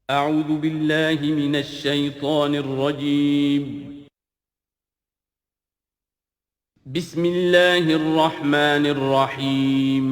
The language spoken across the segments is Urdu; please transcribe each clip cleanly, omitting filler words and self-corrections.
أعوذ بالله من الشيطان الرجيم. بسم الله الرحمن الرحيم.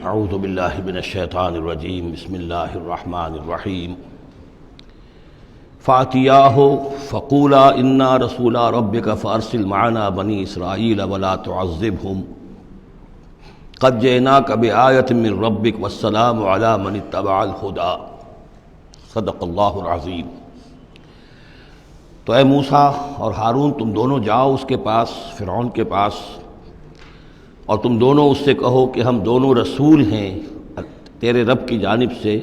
اعوذ باللہ من الشیطان الرجیم بسم اللہ الرحمن الرحیم فاتیاہ فقولا انا رسولا ربک فارسل معنا بنی اسرائیل ولا تعذبہم قد جئناک بآیۃ من ربک والسلام علی من اتبع الہدی صدق اللہ العظیم۔ تو اے موسیٰ اور ہارون، تم دونوں جاؤ اس کے پاس، فرعون کے پاس، اور تم دونوں اس سے کہو کہ ہم دونوں رسول ہیں تیرے رب کی جانب سے،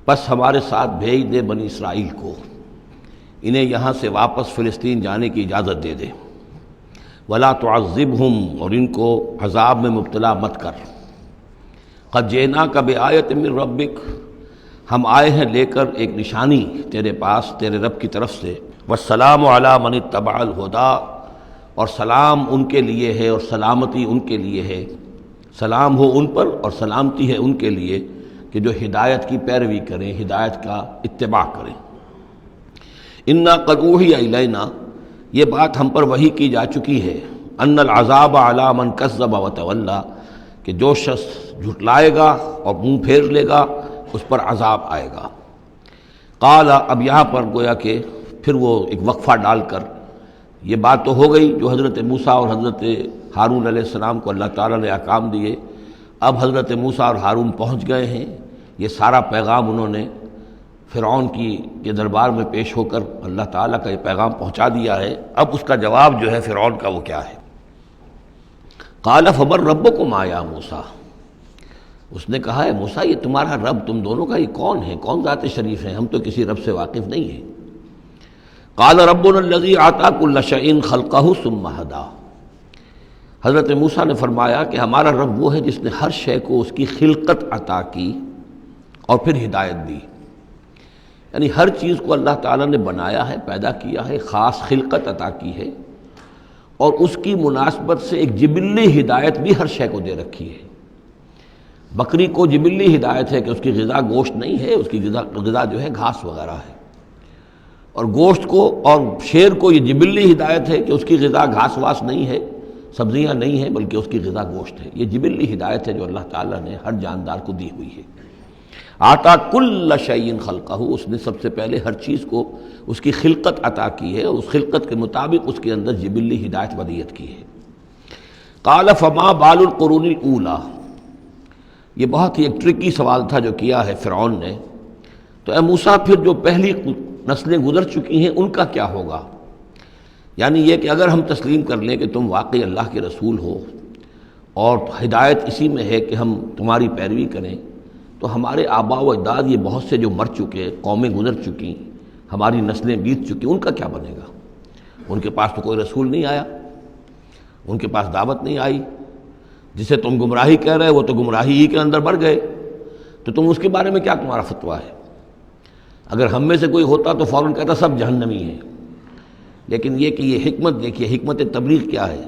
بس ہمارے ساتھ بھیج دے بنی اسرائیل کو، انہیں یہاں سے واپس فلسطین جانے کی اجازت دے دے، ولا تعذبہم، اور ان کو عذاب میں مبتلا مت کر، قد جئناک بآیۃ من ربک، ہم آئے ہیں لے کر ایک نشانی تیرے پاس تیرے رب کی طرف سے، والسلام علی من اتبع الہدی، اور سلام ان کے لیے ہے اور سلامتی ان کے لیے ہے، سلام ہو ان پر اور سلامتی ہے ان کے لیے کہ جو ہدایت کی پیروی کریں، ہدایت کا اتباع کریں۔ انا قد اوحی الینا، یہ بات ہم پر وحی کی جا چکی ہے، ان العذاب علی من کذب وتولی، کہ جو شخص جھٹلائے گا اور منہ پھیر لے گا اس پر عذاب آئے گا۔ قال، اب یہاں پر گویا کہ پھر وہ ایک وقفہ ڈال کر یہ بات تو ہو گئی جو حضرت موسیٰ اور حضرت ہارون علیہ السلام کو اللہ تعالیٰ نے احکام دیے، اب حضرت موسیٰ اور ہارون پہنچ گئے ہیں، یہ سارا پیغام انہوں نے فرعون کے دربار میں پیش ہو کر اللہ تعالیٰ کا یہ پیغام پہنچا دیا ہے۔ اب اس کا جواب جو ہے فرعون کا وہ کیا ہے؟ قال فمن ربکم یا موسیٰ، اس نے کہا ہے موسیٰ یہ تمہارا رب تم دونوں کا یہ کون ہے، کون ذات شریف ہے، ہم تو کسی رب سے واقف نہیں ہیں۔ قال ربنا الذی اعطی کل شیء خلقہ ثم ہدی، حضرت موسیٰ نے فرمایا کہ ہمارا رب وہ ہے جس نے ہر شے کو اس کی خلقت عطا کی اور پھر ہدایت دی، یعنی ہر چیز کو اللہ تعالیٰ نے بنایا ہے، پیدا کیا ہے، خاص خلقت عطا کی ہے، اور اس کی مناسبت سے ایک جبلی ہدایت بھی ہر شے کو دے رکھی ہے۔ بکری کو جبلی ہدایت ہے کہ اس کی غذا گوشت نہیں ہے، اس کی غذا جو ہے گھاس وغیرہ ہے، اور گوشت کو اور شیر کو یہ جبلی ہدایت ہے کہ اس کی غذا گھاس واس نہیں ہے، سبزیاں نہیں ہیں، بلکہ اس کی غذا گوشت ہے۔ یہ جبلی ہدایت ہے جو اللہ تعالیٰ نے ہر جاندار کو دی ہوئی ہے۔ آتا کل شیء خلقہ، اس نے سب سے پہلے ہر چیز کو اس کی خلقت عطا کی ہے، اس خلقت کے مطابق اس کے اندر جبلی ہدایت ودیت کی ہے۔ قال فما بال القرون الاولی، یہ بہت ہی ایک ٹرکی سوال تھا جو کیا ہے فرعون نے۔ تو اے موسیٰ پھر جو پہلی نسلیں گزر چکی ہیں ان کا کیا ہوگا؟ یعنی یہ کہ اگر ہم تسلیم کر لیں کہ تم واقعی اللہ کے رسول ہو اور ہدایت اسی میں ہے کہ ہم تمہاری پیروی کریں، تو ہمارے آباء و اجداد یہ بہت سے جو مر چکے، قومیں گزر چکی، ہماری نسلیں بیت چکی، ان کا کیا بنے گا؟ ان کے پاس تو کوئی رسول نہیں آیا، ان کے پاس دعوت نہیں آئی، جسے تم گمراہی کہہ رہے وہ تو گمراہی ہی کے اندر بڑھ گئے، تو تم اس کے بارے میں کیا تمہارا فتویٰ ہے؟ اگر ہم میں سے کوئی ہوتا تو فوراً کہتا سب جہنمی ہیں، لیکن یہ کہ یہ حکمت دیکھیے، حکمت تبلیغ کیا ہے۔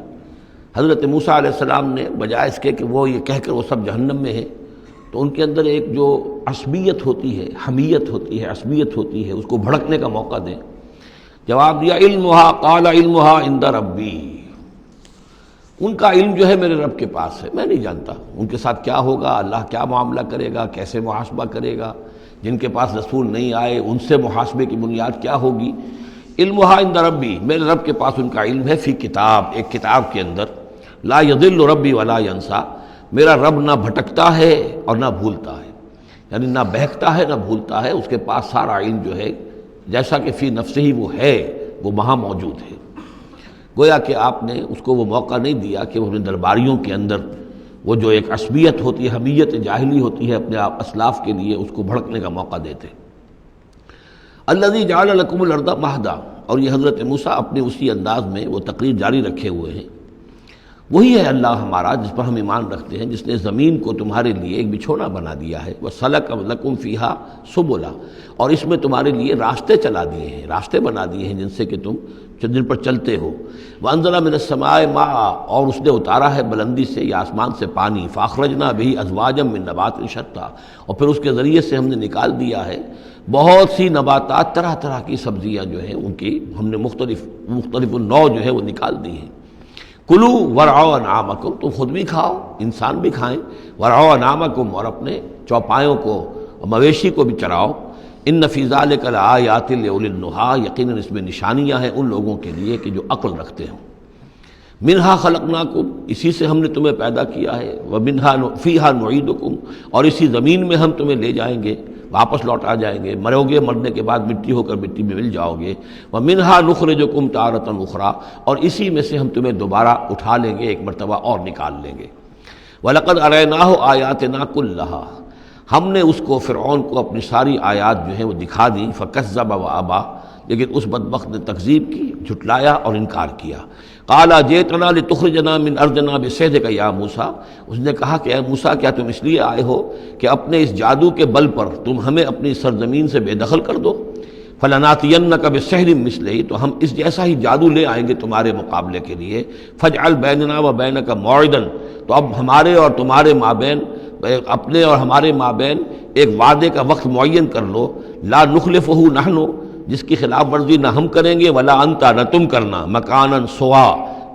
حضرت موسیٰ علیہ السلام نے بجائے اس کے کہ وہ یہ کہہ کر وہ سب جہنم میں ہیں، تو ان کے اندر ایک جو عصبیت ہوتی ہے، حمیت ہوتی ہے، عصبیت ہوتی ہے، اس کو بھڑکنے کا موقع دیں۔ جواب دیا علمھا، قال علمھا عند ربی، ان کا علم جو ہے میرے رب کے پاس ہے، میں نہیں جانتا ان کے ساتھ کیا ہوگا، اللہ کیا معاملہ کرے گا، کیسے محاسبہ کرے گا، جن کے پاس رسول نہیں آئے ان سے محاسبے کی بنیاد کیا ہوگی۔ علمھا عند ربی، میرے رب کے پاس ان کا علم ہے، فی کتاب، ایک کتاب کے اندر، لا یضل ربی ولا ینسیٰ، میرا رب نہ بھٹکتا ہے اور نہ بھولتا ہے، یعنی نہ بہکتا ہے نہ بھولتا ہے، اس کے پاس سارا علم جو ہے جیسا کہ فی نفسہ ہی وہ ہے، وہ وہاں موجود ہے۔ گویا کہ آپ نے اس کو وہ موقع نہیں دیا کہ وہ اپنے درباریوں کے اندر وہ جو ایک عصبیت ہوتی ہے، حمیت جاہلی ہوتی ہے اپنے اسلاف کے لیے، اس کو بھڑکنے کا موقع دیتے۔ الذی جعل لکم الارض مہدا، اور یہ حضرت موسیٰ اپنے اسی انداز میں وہ تقریر جاری رکھے ہوئے ہیں، وہی ہے اللہ ہمارا جس پر ہم ایمان رکھتے ہیں، جس نے زمین کو تمہارے لیے ایک بچھونا بنا دیا ہے، وَسَلَكَ لَكُمْ فِيهَا سُبُلًا، اور اس میں تمہارے لیے راستے چلا دیے ہیں، راستے بنا دیے ہیں جن سے کہ تم جن پر چلتے ہو، وَأَنزَلَ مِنَ السَّمَاءِ مَاءً، اور اس نے اتارا ہے بلندی سے یا آسمان سے پانی، فَأَخْرَجْنَا بِهِ أَزْوَاجًا مِّن نَبَاتٍ شَتَّىٰ، اور پھر اس کے ذریعے سے ہم نے نکال دیا ہے بہت سی نباتات، طرح طرح کی سبزیاں جو ہیں ان کی ہم نے مختلف النوع جو ہے وہ نکال دی ہیں۔ کلو ورعوا انعامکم، تم خود بھی کھاؤ، انسان بھی کھائیں، ورعوا انعامکم، اور اپنے چوپایوں کو اور مویشی کو بھی چراؤ، ان فی ذلک لآیات لأولی النہیٰ، یقیناً اس میں نشانیاں ہیں ان لوگوں کے لیے کہ جو عقل رکھتے ہوں۔ منہا خلقناکم، اسی سے ہم نے تمہیں پیدا کیا ہے، ومنہا فیہا نعیدکم، اور اسی زمین میں ہم تمہیں لے جائیں گے، واپس لوٹا جائیں گے، مرو گے، مرنے کے بعد مٹی ہو کر مٹی میں مل جاؤ گے، ومنہا نخرجکم تارۃ اخری، اور اسی میں سے ہم تمہیں دوبارہ اٹھا لیں گے، ایک مرتبہ اور نکال لیں گے۔ وَلَقَدْ أَرَيْنَاهُ آيَاتِنَا كُلَّهَا، ہم نے اس کو فرعون کو اپنی ساری آیات جو ہیں وہ دکھا دی، فَكَذَّبَ وَأَبَىٰ، لیکن اس بدبخت نے تکذیب کی، جھٹلایا اور انکار کیا۔ قَالَ جِئْتَنَا لِتُخْرِجَنَا مِنْ أَرْضِنَا بِسِحْرِكَ يَا موسیٰ، اس نے کہا کہ اے موسیٰ کیا تم اس لیے آئے ہو کہ اپنے اس جادو کے بل پر تم ہمیں اپنی سرزمین سے بے دخل کر دو؟ فَلَنَأْتِيَنَّكَ بِسِحْرٍ مِّثْلِهِ، تو ہم اس جیسا ہی جادو لے آئیں گے تمہارے مقابلے کے لیے۔ فَاجْعَلْ بَيْنَنَا وَبَيْنَكَ مَوْعِدًا، تو اب ہمارے اور تمہارے مابین، اپنے اور ہمارے مابین ایک وعدے کا وقت معین کر لو، لا نخلفہ نحن، جس کی خلاف ورزی نہ ہم کریں گے، ولا انتا، نہ تم کرنا، مکاناً سوا،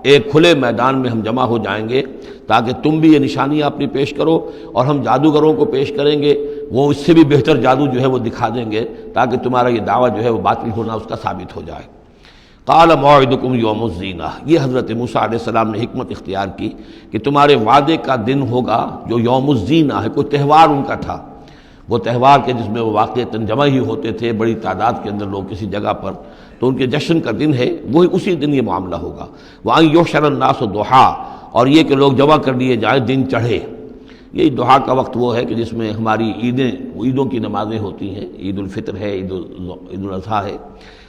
ایک کھلے میدان میں ہم جمع ہو جائیں گے تاکہ تم بھی یہ نشانیاں اپنی پیش کرو اور ہم جادوگروں کو پیش کریں گے، وہ اس سے بھی بہتر جادو جو ہے وہ دکھا دیں گے تاکہ تمہارا یہ دعویٰ جو ہے وہ باطل ہونا اس کا ثابت ہو جائے۔ قال موعدکم یوم الزینہ، یہ حضرت موسیٰ علیہ السلام نے حکمت اختیار کی کہ تمہارے وعدے کا دن ہوگا جو یوم الزینہ ہے، کوئی تہوار ان کا تھا، وہ تہوار کے جس میں وہ واقعتاً جمع ہی ہوتے تھے بڑی تعداد کے اندر لوگ کسی جگہ پر، تو ان کے جشن کا دن ہے، وہی اسی دن یہ معاملہ ہوگا۔ وَأَن يُحْشَرَ النَّاسُ ضُحًى، اور یہ کہ لوگ جمع کر لیے جائیں دن چڑھے۔ یہی دحا کا وقت وہ ہے کہ جس میں ہماری عیدوں کی نمازیں ہوتی ہیں، عید الفطر ہے، عید الاضحیٰ ہے،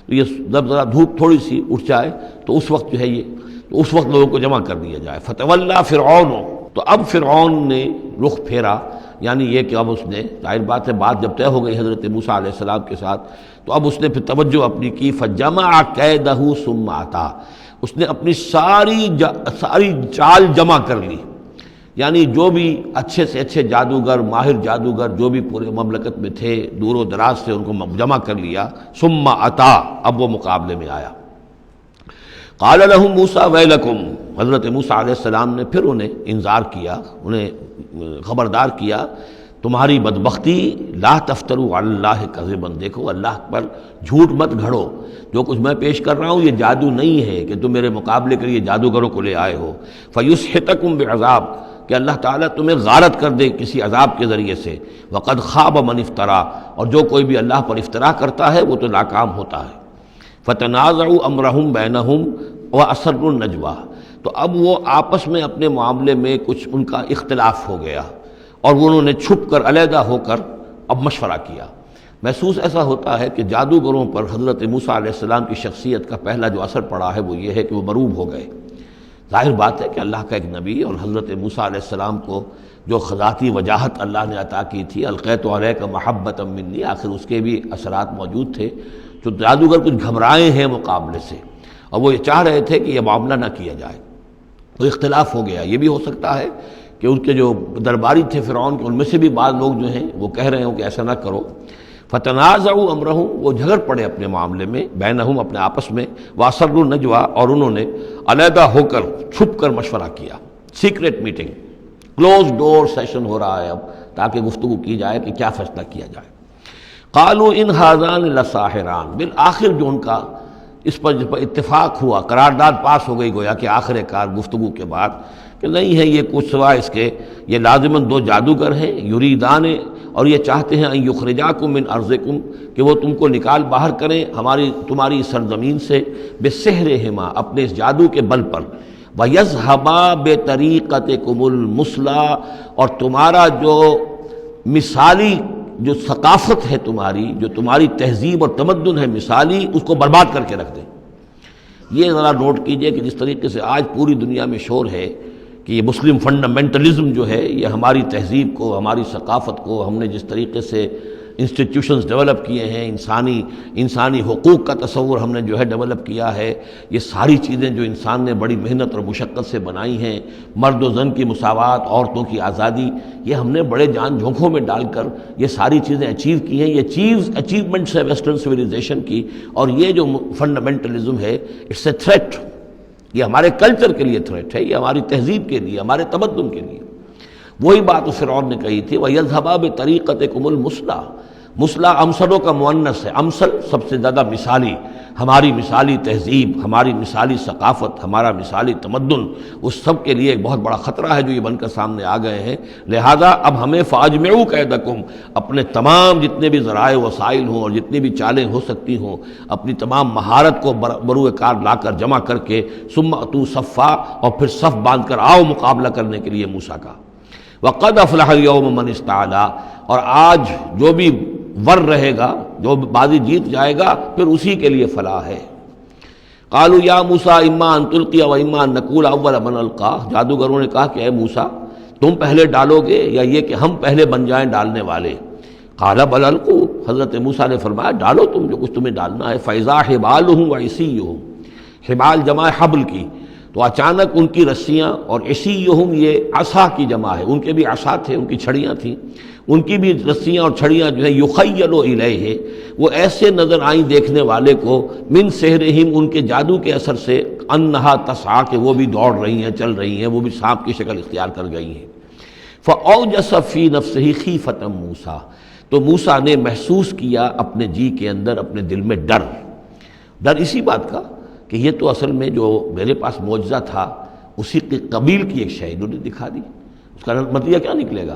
تو یہ جب ذرا دھوپ تھوڑی سی اٹھ جائے تو اس وقت جو ہے یہ، تو اس وقت لوگوں کو جمع کر دیا جائے۔ فَتَوَلَّىٰ فِرْعَوْنُ، تو اب فرعون نے رخ پھیرا، یعنی یہ کہ اب اس نے، ظاہر بات ہے بات جب طے ہو گئی حضرت موسیٰ علیہ السلام کے ساتھ، تو اب اس نے پھر توجہ اپنی کی، فَجَمَعَ كَيْدَهُ ثُمَّ أَتَىٰ، اس نے اپنی ساری چال جمع کر لی، یعنی جو بھی اچھے سے اچھے جادوگر، ماہر جادوگر جو بھی پورے مملکت میں تھے، دور و دراز سے ان کو جمع کر لیا۔ ثُمَّ أَتَىٰ، اب وہ مقابلے میں آیا۔ قال لهم موسیٰ ویلکم، حضرت موسیٰ علیہ السلام نے پھر انہیں انذار کیا، انہیں خبردار کیا، تمہاری بدبختی، لا تفتروا علی اللہ کذبا، دیکھو اللہ پر جھوٹ مت گھڑو، جو کچھ میں پیش کر رہا ہوں یہ جادو نہیں ہے کہ تم میرے مقابلے کے لیے جادوگروں کو لے آئے ہو۔ فیسحتکم بعذاب، کہ اللہ تعالیٰ تمہیں غارت کر دے کسی عذاب کے ذریعے سے۔ وقد خاب من افترا، اور جو کوئی بھی اللہ پر افترا کرتا ہے وہ تو ناکام ہوتا ہے۔ فتنازعوا امرهم بینہم واسروا النجوى، تو اب وہ آپس میں اپنے معاملے میں کچھ ان کا اختلاف ہو گیا اور انہوں نے چھپ کر، علیحدہ ہو کر اب مشورہ کیا۔ محسوس ایسا ہوتا ہے کہ جادوگروں پر حضرت موسیٰ علیہ السلام کی شخصیت کا پہلا جو اثر پڑا ہے وہ یہ ہے کہ وہ مروب ہو گئے۔ ظاہر بات ہے کہ اللہ کا ایک نبی اور حضرت موسیٰ علیہ السلام کو جو ذاتی وجاہت اللہ نے عطا کی تھی، القیت علیک محبۃ منی، آخر اس کے بھی اثرات موجود تھے، تو جادوگر کچھ گھبرائے ہیں مقابلے سے اور وہ یہ چاہ رہے تھے کہ یہ معاملہ نہ کیا جائے، تو اختلاف ہو گیا۔ یہ بھی ہو سکتا ہے کہ ان کے جو درباری تھے فرعون کے، ان میں سے بھی بعض لوگ جو ہیں وہ کہہ رہے ہوں کہ ایسا نہ کرو۔ فتنازعوا امرهم، وہ جھگڑ پڑے اپنے معاملے میں، بینہم، اپنے آپس میں، واسروا النجوى، اور انہوں نے علیحدہ ہو کر چھپ کر مشورہ کیا، سیکریٹ میٹنگ، کلوز ڈور سیشن ہو رہا ہے اب، تاکہ گفتگو کی جائے کہ کیا فیصلہ کیا جائے۔ قالوا ان هذان لساحران، بالآخر جو ان کا اس پر اتفاق ہوا، قرارداد پاس ہو گئی گویا کہ آخر کار گفتگو کے بعد، کہ نہیں ہے یہ کچھ سوائے اس کے، یہ لازماً دو جادوگر ہیں، یریدان، اور یہ چاہتے ہیں ان یخرجاکم من ارضکم، کہ وہ تم کو نکال باہر کریں تمہاری سرزمین سے، بسحرہما، اپنے اس جادو کے بل پر، ویذھبا بطریقتکم المثلی، اور تمہارا جو مثالی جو ثقافت ہے تمہاری، جو تمہاری تہذیب اور تمدن ہے مثالی، اس کو برباد کر کے رکھ دیں۔ یہ ذرا نوٹ کیجئے کہ جس طریقے سے آج پوری دنیا میں شور ہے کہ یہ مسلم فنڈامنٹلزم جو ہے یہ ہماری تہذیب کو، ہماری ثقافت کو، ہم نے جس طریقے سے انسٹیٹیوشنز ڈیولپ کیے ہیں، انسانی حقوق کا تصور ہم نے جو ہے ڈیولپ کیا ہے، یہ ساری چیزیں جو انسان نے بڑی محنت اور مشقت سے بنائی ہیں، مرد و زن کی مساوات، عورتوں کی آزادی، یہ ہم نے بڑے جان جھونکوں میں ڈال کر یہ ساری چیزیں اچیو کی ہیں۔ یہ اچیومنٹس ہے ویسٹرن سویلائزیشن کی، اور یہ جو فنڈامنٹلزم ہے اٹس اے تھریٹ، یہ ہمارے کلچر کے لیے تھریٹ ہے، یہ ہماری تہذیب کے لیے، ہمارے تمدن کے لیے۔ وہی بات فرعون نے کہی تھی، وَيَذْهَبَا بِطَرِيقَتِكُمُ الْمُثْلَىٰ، مثلا امثلوں کا مؤنث ہے، امثل سب سے زیادہ مثالی، ہماری مثالی تہذیب، ہماری مثالی ثقافت، ہمارا مثالی تمدن، اس سب کے لیے ایک بہت بڑا خطرہ ہے جو یہ بن کر سامنے آ گئے ہیں۔ لہذا اب ہمیں فَأَجْمِعُوا كَيْدَكُمْ، اپنے تمام جتنے بھی ذرائع وسائل ہوں اور جتنی بھی چالیں ہو سکتی ہوں، اپنی تمام مہارت کو بروئے کار لا کر جمع کر کے ثُمَّ أْتُوا صَفًّا، اور پھر صف باندھ کر آؤ مقابلہ کرنے کے لیے موسیٰ کا۔ وَقَدْ أَفْلَحَ الْيَوْمَ مَنِ اسْتَعْلَىٰ، اور آج جو بھی ور رہے گا، جو بازی جیت جائے گا، پھر اسی کے لیے فلاح ہے۔ قالوا یا موسیٰ اما ان تلقی و اما ان نکون اول من القا، جادوگروں نے کہا کہ اے موسیٰ تم پہلے ڈالو گے یا یہ کہ ہم پہلے بن جائیں ڈالنے والے؟ قال بل القوا، حضرت موسیٰ نے فرمایا ڈالو تم جو کچھ تمہیں ڈالنا ہے۔ فاذا حبالهم وعصیهم، حبال جمع حبل کی، تو اچانک ان کی رسیاں، اور عصیہم یہ عصا کی جمع ہے، ان کے بھی عصا تھے، ان کی چھڑیاں تھیں، ان کی بھی رسیاں اور چھڑیاں جو ہے یخیل الیہ، وہ ایسے نظر آئیں دیکھنے والے کو، من سحرہم، ان کے جادو کے اثر سے، انہا تسعی، کہ وہ بھی دوڑ رہی ہیں، چل رہی ہیں، وہ بھی سانپ کی شکل اختیار کر گئی ہیں۔ فاوجس فی نفسہ خیفۃ موسیٰ، تو موسیٰ نے محسوس کیا اپنے جی کے اندر، اپنے دل میں ڈر اسی بات کا کہ یہ تو اصل میں جو میرے پاس معجزہ تھا اسی کے قبیل کی ایک شے انہوں نے دکھا دی۔ اس کا نتیجہ کیا نکلے گا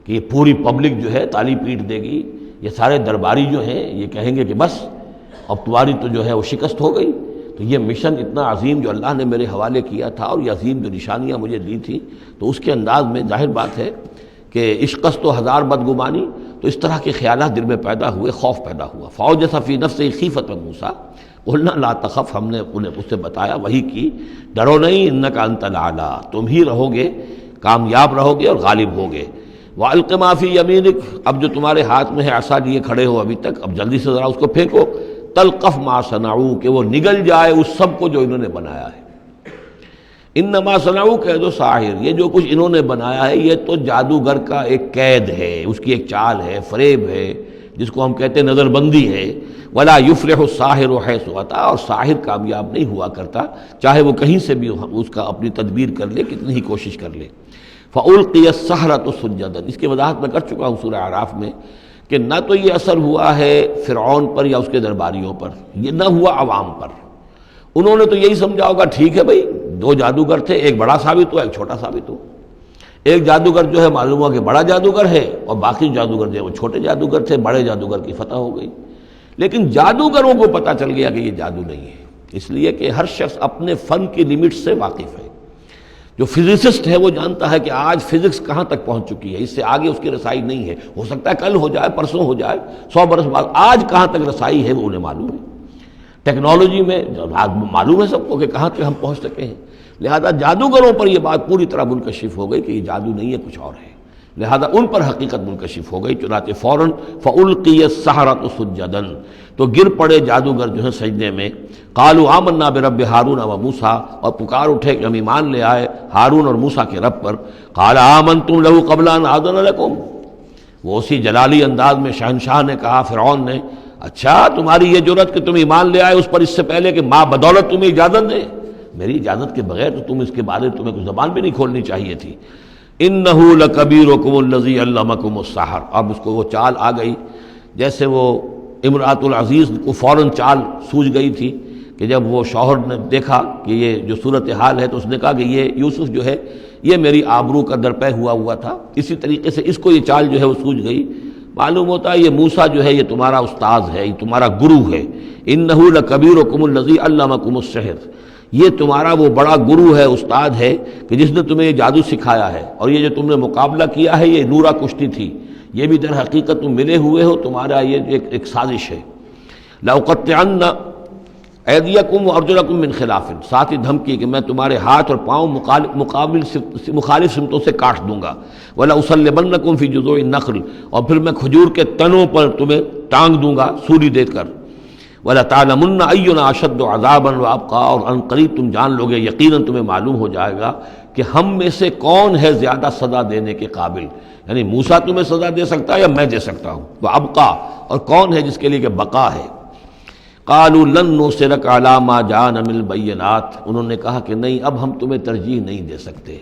کہ یہ پوری پبلک جو ہے تالی پیٹ دے گی، یہ سارے درباری جو ہیں یہ کہیں گے کہ بس اب تمہاری تو جو ہے وہ شکست ہو گئی۔ تو یہ مشن اتنا عظیم جو اللہ نے میرے حوالے کیا تھا، اور یہ عظیم جو نشانیاں مجھے دی تھیں، تو اس کے انداز میں ظاہر بات ہے کہ عشقست و ہزار بدگمانی، تو اس طرح کے خیالات دل میں پیدا ہوئے، خوف پیدا ہوا۔ فاوجس فی نفسہ خیفۃ موسیٰ قلنا لا تخف، ہم نے انہیں اس سے بتایا، وہی کی، ڈرو نہیں، انک انت الاعلیٰ، تم ہی رہو گے، کامیاب رہو گے اور غالب ہوگے۔ وَأَلْقِ مَا فِي يَمِينِكَ، اب جو تمہارے ہاتھ میں ہے عصا لیے کھڑے ہو ابھی تک، اب جلدی سے ذرا اس کو پھینکو، تلقف ما صنعوا، کہ وہ نگل جائے اس سب کو جو انہوں نے بنایا ہے۔ انما صنعوا کید ساحر، یہ جو کچھ انہوں نے بنایا ہے یہ تو جادوگر کا ایک قید ہے، اس کی ایک چال ہے، فریب ہے، جس کو ہم کہتے ہیں نظر بندی ہے۔ ولا یفلح الساحر حیث اتی، اور ساحر کامیاب نہیں ہوا کرتا چاہے وہ کہیں سے بھی اس کا اپنی تدبیر کر لے، کتنی ہی کوشش کر لے۔ فَأُلْقِيَ السَّحَرَةُ سُجَّدًا، اس کی وضاحت میں کر چکا ہوں سورہ اعراف میں کہ نہ تو یہ اثر ہوا ہے فرعون پر یا اس کے درباریوں پر، یہ نہ ہوا عوام پر۔ انہوں نے تو یہی سمجھا ہوگا ٹھیک ہے بھائی، دو جادوگر تھے، ایک بڑا ثابت ہوا، ایک چھوٹا ثابت ہوا۔ ایک جادوگر جو ہے معلوم ہوا کہ بڑا جادوگر ہے، اور باقی جادوگر جو ہے وہ چھوٹے جادوگر تھے، بڑے جادوگر کی فتح ہو گئی۔ لیکن جادوگروں کو پتہ چل گیا کہ یہ جادو نہیں ہے، اس لیے کہ ہر شخص اپنے فن کی لمٹ سے واقف ہے۔ جو فزسسٹ ہے وہ جانتا ہے کہ آج فزکس کہاں تک پہنچ چکی ہے، اس سے آگے اس کی رسائی نہیں ہے، ہو سکتا ہے کل ہو جائے، پرسوں ہو جائے، 100 برس بعد، آج کہاں تک رسائی ہے وہ انہیں معلوم ہے۔ ٹیکنالوجی میں معلوم ہے سب کو کہ کہاں تک ہم پہنچ سکے ہیں، لہذا جادوگروں پر یہ بات پوری طرح منکشف ہو گئی کہ یہ جادو نہیں ہے، کچھ اور ہے، لہذا ان پر حقیقت منکشف ہو گئی۔ چنانچہ فوراً فَأُلْقِيَ السَّحَرَةُ سُجَّدًا، تو گر پڑے جادوگر جو ہیں سجدے میں۔ قالوا آمنا برب ہارون و موسیٰ، اور پکار اٹھے کہ ہم ایمان لے آئے ہارون اور موسیٰ کے رب پر۔ قال آمنتم لہ قبل ان آذن لکم، وہ اسی جلالی انداز میں شہنشاہ نے کہا، فرعون نے، اچھا تمہاری یہ جرأت کہ تم ایمان لے آئے اس پر اس سے پہلے کہ ماں بدولت تمہیں اجازت دے، میری اجازت کے بغیر تو تم اس کے بارے تمہیں کچھ زبان بھی نہیں کھولنی چاہیے تھی۔ انہ لکبیرکم الذی علمکم السحر، اب اس کو وہ چال آ گئی، جیسے وہ امرأۃ العزیز کو فوراً چال سوجھ گئی تھی کہ جب وہ شوہر نے دیکھا کہ یہ جو صورتحال ہے تو اس نے کہا کہ یہ یوسف جو ہے یہ میری آبرو کا درپے ہوا تھا، اسی طریقے سے اس کو یہ چال جو ہے وہ سوجھ گئی۔ معلوم ہوتا ہے یہ موسیٰ جو ہے یہ تمہارا استاذ ہے، یہ تمہارا گرو ہے۔ انہ لکبیرکم الذی علمکم السحر، یہ تمہارا وہ بڑا گرو ہے، استاد ہے کہ جس نے تمہیں یہ جادو سکھایا ہے، اور یہ جو تم نے مقابلہ کیا ہے یہ نورا کشتی تھی، یہ بھی در حقیقت تم ملے ہوئے ہو، تمہارا یہ ایک سازش ہے۔ لَأُقَطِّعَنَّ ایدیکم وارجلکم من خلاف، ساتھ ہی دھمکی کہ میں تمہارے ہاتھ اور پاؤں مخالف سمتوں سے کاٹ دوں گا، وَلَأُصَلِّبَنَّکُمْ فِي جُذُوعِ النَّخْلِ، اور پھر میں کھجور کے تنوں پر تمہیں ٹانگ دوں گا سولی دے کر، وَلَتَعْلَمُنَّ أَيُّنَا أَشَدُّ عَذَابًا وَأَبْقَىٰ، اور ان قریب تم جان لوگے، یقیناً تمہیں معلوم ہو جائے گا کہ ہم میں سے کون ہے زیادہ سزا دینے کے قابل، یعنی موسیٰ تمہیں سزا دے سکتا ہے یا میں دے سکتا ہوں، وَأَبْقَىٰ، اور کون ہے جس کے لیے کہ بقا ہے۔ قالوا لن نُصِرَكَ عَلَىٰ مَا جَاءَنَا مِنَ الْبَيِّنَاتِ، انہوں نے کہا کہ نہیں، اب ہم تمہیں ترجیح نہیں دے سکتے،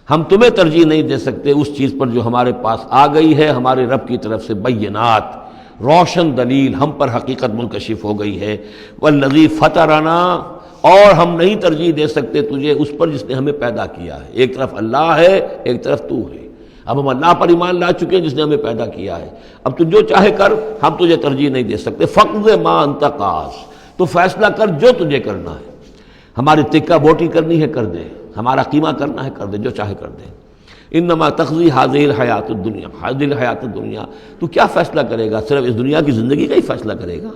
ہم تمہیں ترجیح نہیں دے سکتے اس چیز پر جو ہمارے پاس آ گئی ہے ہمارے رب کی طرف سے، بینات، روشن دلیل ہم پر حقیقت منکشف ہو گئی ہے، والذی فطرنا، اور ہم نہیں ترجیح دے سکتے تجھے اس پر جس نے ہمیں پیدا کیا ہے، ایک طرف اللہ ہے ایک طرف تو ہے، اب ہم اللہ پر ایمان لا چکے ہیں جس نے ہمیں پیدا کیا ہے، اب تو جو چاہے کر، ہم تجھے ترجیح نہیں دے سکتے، فقض ما انت قاض، تو فیصلہ کر جو تجھے کرنا ہے، ہماری تکہ بوٹی کرنی ہے کر دے، ہمارا قیمہ کرنا ہے کر دے، جو چاہے کر دے، انما تقضی هذه الحیات الدنیا، هذه الحیات الدنیا، تو کیا فیصلہ کرے گا؟ صرف اس دنیا کی زندگی کا ہی فیصلہ کرے گا؟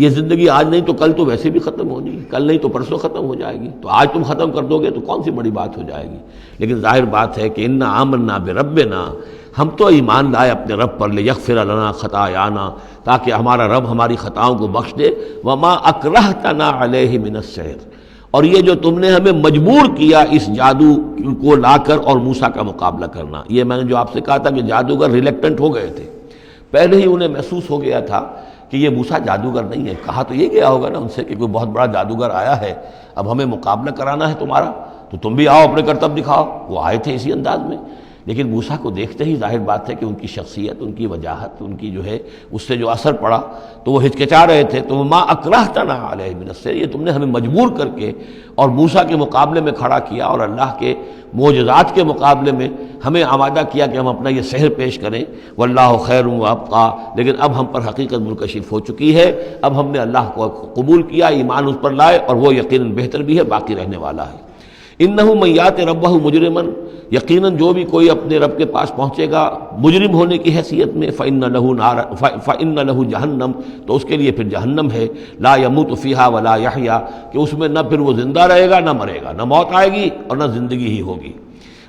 یہ زندگی آج نہیں تو کل تو ویسے بھی ختم ہونی، کل نہیں تو پرسوں ختم ہو جائے گی، تو آج تم ختم کر دو گے تو کون سی بڑی بات ہو جائے گی؟ لیکن ظاہر بات ہے کہ انا آمنا بربنا، ہم تو ایمان لائے اپنے رب پر، لیغفر لنا خطایانا، تاکہ ہمارا رب ہماری خطاؤں کو بخش دے، وما اکرہتنا علیہ من السحر، اور یہ جو تم نے ہمیں مجبور کیا اس جادو کو لا کر اور موسیٰ کا مقابلہ کرنا، یہ میں نے جو آپ سے کہا تھا کہ جادوگر ریلیکٹنٹ ہو گئے تھے، پہلے ہی انہیں محسوس ہو گیا تھا کہ یہ موسیٰ جادوگر نہیں ہے، کہا تو یہ گیا ہوگا نا ان سے کہ کوئی بہت بڑا جادوگر آیا ہے، اب ہمیں مقابلہ کرانا ہے تمہارا، تو تم بھی آؤ اپنے کرتب دکھاؤ، وہ آئے تھے اسی انداز میں، لیکن موسیٰ کو دیکھتے ہی ظاہر بات ہے کہ ان کی شخصیت، ان کی وجاہت، ان کی جو ہے اس سے جو اثر پڑا تو وہ ہچکچا رہے تھے، تو ما اکرہتنا علیہ من السحر، یہ تم نے ہمیں مجبور کر کے اور موسیٰ کے مقابلے میں کھڑا کیا اور اللہ کے معجزات کے مقابلے میں ہمیں آمادہ کیا کہ ہم اپنا یہ سحر پیش کریں، واللہ خیر وابقیٰ، لیکن اب ہم پر حقیقت منکشف ہو چکی ہے، اب ہم نے اللہ کو قبول کیا، ایمان اس پر لائے، اور وہ یقیناً بہتر بھی ہے، باقی رہنے والا ہے۔ انہ من یات ربہ مجرما، یقیناً جو بھی کوئی اپنے رب کے پاس پہنچے گا مجرم ہونے کی حیثیت میں، فإن لہ جہنم، تو اس کے لیے پھر جہنم ہے، لا یموت فیہا ولا یحیا، کہ اس میں نہ پھر وہ زندہ رہے گا نہ مرے گا، نہ موت آئے گی اور نہ زندگی ہی ہوگی۔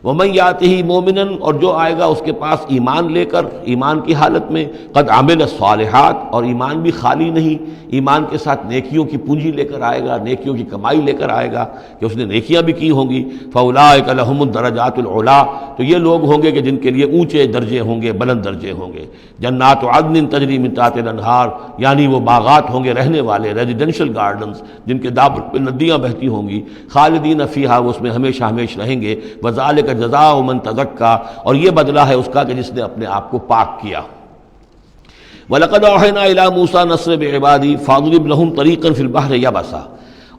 ومن یاتہ مومنا، اور جو آئے گا اس کے پاس ایمان لے کر، ایمان کی حالت میں، قد عمل الصالحات، اور ایمان بھی خالی نہیں، ایمان کے ساتھ نیکیوں کی پونجی لے کر آئے گا، نیکیوں کی کمائی لے کر آئے گا کہ اس نے نیکیاں بھی کی ہوں گی، فاولئک لہم الدرجات العلی، تو یہ لوگ ہوں گے کہ جن کے لیے اونچے درجے ہوں گے، بلند درجے ہوں گے، جنات عدن تجری من تحتها الانہار، یعنی وہ باغات ہوں گے رہنے والے، ریزیڈینشل گارڈنز جن کے دابر پہ ندیاں بہتی ہوں گی، خالدین فیہا، وہ اس میں ہمیشہ ہمیش رہیں گے، وذالک جزاء من تزکا، اور یہ بدلہ ہے اس کا کہ جس نے اپنے آپ کو پاک کیا۔ وَلَقَدْ أَوْحَيْنَا إِلَىٰ مُوسَىٰ نَصْرَ بِعِبَادِي فَاضْرِبْ لَهُمْ طَرِيقًا فِي الْبَحْرِ يَبَسًا،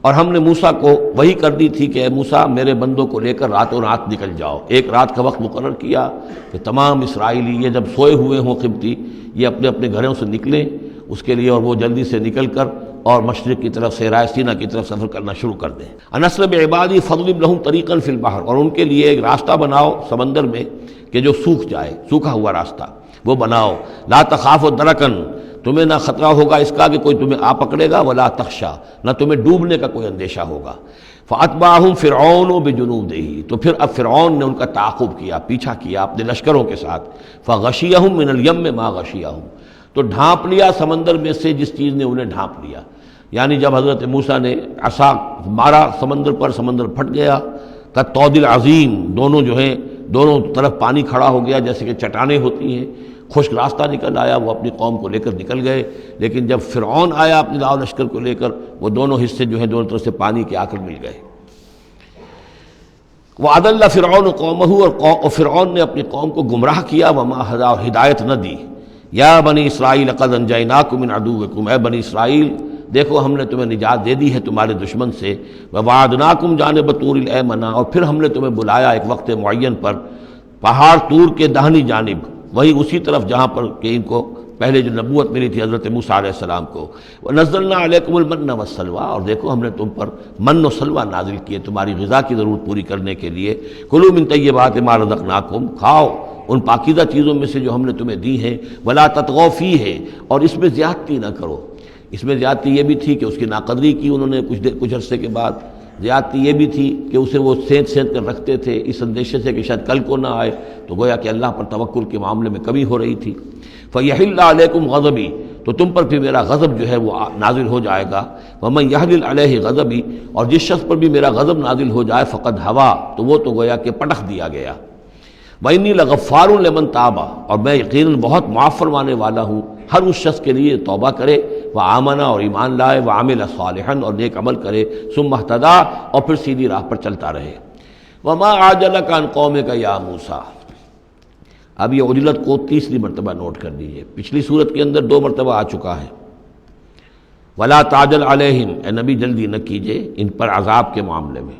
اور ہم نے موسیٰ کو وہی کر دی تھی کہ اے موسیٰ میرے بندوں کو لے کر راتوں رات نکل جاؤ، ایک رات کا وقت مقرر کیا کہ تمام اسرائیلی یہ جب سوئے ہوئے ہوں قبطی، یہ اپنے اپنے گھروں سے نکلیں اس کے لیے، اور وہ جلدی سے نکل کر اور مشرق کی طرف سے رائے سینا کی طرف سفر کرنا شروع کر دیں۔ نصر بعبادی فضرب لہم طریقا فی البحر، اور ان کے لیے ایک راستہ بناؤ سمندر میں کہ جو سوکھ جائے، سوکھا ہوا راستہ وہ بناؤ، لا تخاف درکن، تمہیں نہ خطرہ ہوگا اس کا کہ کوئی تمہیں آ پکڑے گا، ولا تخشا، نہ تمہیں ڈوبنے کا کوئی اندیشہ ہوگا۔ فاتبعہم فرعون بجنودہ، تو پھر اب فرعون نے ان کا تعاقب کیا، پیچھا کیا اپنے لشکروں کے ساتھ، فغشیہم من الیم ما غشیہم، تو ڈھانپ لیا سمندر میں سے جس چیز نے انہیں ڈھانپ لیا، یعنی جب حضرت موسیٰ نے عصا مارا سمندر پر، سمندر پھٹ گیا، کالطود العظیم، دونوں جو ہیں دونوں طرف پانی کھڑا ہو گیا جیسے کہ چٹانیں ہوتی ہیں، خشک راستہ نکل آیا، وہ اپنی قوم کو لے کر نکل گئے، لیکن جب فرعون آیا اپنے لاؤ لشکر کو لے کر، وہ دونوں حصے جو ہیں دونوں طرف سے پانی کے آ کر مل گئے۔ وَأَضَلَّ فِرْعَوْنُ قَوْمَهُ، اور فرعون نے اپنی قوم کو گمراہ کیا، وَمَا هَدَىٰ، اور ہدایت نہ دی۔ یا بنی اسرائیل قد انجیناکم من عدوکم، اے بنی اسرائیل دیکھو ہم نے تمہیں نجات دے دی ہے تمہارے دشمن سے، ووعدناکم جانب طور الایمن، اور پھر ہم نے تمہیں بلایا ایک وقت معین پر پہاڑ طور کے داہنی جانب، وہی اسی طرف جہاں پر کہ ان کو پہلے جو نبوت ملی تھی حضرت موسیٰ علیہ السلام کو، وَنَزَّلْنَا عَلَيْكُمُ الْمَنَّ وَالسَّلْوَىٰ، اور دیکھو ہم نے تم پر من و سلوہ نازل کیے تمہاری غذا کی ضرورت پوری کرنے کے لیے، کُلُوا مِن طَیِّبَاتِ مَا رَزَقْنَاکُم، کھاؤ ان پاکیزہ چیزوں میں سے جو ہم نے تمہیں دی ہیں، ولا تطغوا فیہ، اور اس میں زیادتی نہ کرو۔ اس میں زیادتی یہ بھی تھی کہ اس کی ناقدری کی انہوں نے کچھ عرصے کے بعد، زیادتی یہ بھی تھی کہ اسے وہ سینت کر رکھتے تھے اس اندیشے سے کہ شاید کل کو نہ آئے، تو گویا کہ اللہ پر توکل کے معاملے میں کمی ہو رہی تھی۔ فَيَحِلَّ عَلَيْكُمْ غَضَبِي، تو تم پر بھی میرا غضب جو ہے وہ نازل ہو جائے گا۔ وَمَن يَحْلِلْ عَلَيْهِ غَضَبِي، اور جس شخص پر بھی میرا غضب نازل ہو جائے فقد ہوا، تو وہ تو گویا کہ پٹخ دیا گیا۔ وَإِنِّي لَغَفَّارٌ لِمَن تَابَ، اور میں یقیناً بہت معاف فرمانے والا ہوں ہر اس شخص کے لیے توبہ کرے، وآمن، اور ایمان لائے، وعمل صالحا، اور نیک عمل کرے، ثم اہتدی، اور پھر سیدھی راہ پر چلتا رہے۔ وما عجلک عن قومک یا موسیٰ، اب یہ عجلت کو تیسری مرتبہ نوٹ کر دیجیے، پچھلی صورت کے اندر 2 مرتبہ آ چکا ہے۔ ولا تعجل علیہم، اے نبی جلدی نہ کیجیے ان پر عذاب کے معاملے میں،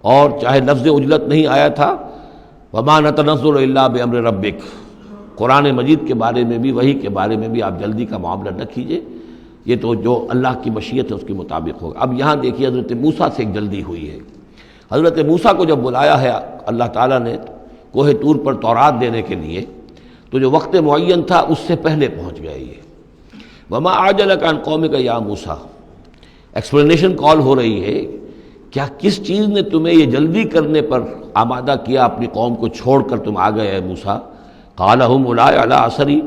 اور چاہے لفظ عجلت نہیں آیا تھا، وما نتنزل الا بامر ربک، قرآن مجید کے بارے میں بھی، وحی کے بارے میں بھی آپ جلدی کا معاملہ نہ کیجیے، یہ تو جو اللہ کی مشیت ہے اس کے مطابق ہوگا۔ اب یہاں دیکھیے حضرت موسیٰ سے ایک جلدی ہوئی ہے۔ حضرت موسیٰ کو جب بلایا ہے اللہ تعالیٰ نے کوہ طور پر تورات دینے کے لیے، تو جو وقت معین تھا اس سے پہلے پہنچ گئے یہ۔ وما عجلک عن قومک یا موسیٰ، ایکسپلینیشن کال ہو رہی ہے، کیا کس چیز نے تمہیں یہ جلدی کرنے پر آمادہ کیا، اپنی قوم کو چھوڑ کر تم آ گئے اے موسیٰ؟ قال هم اولئک علی اثری،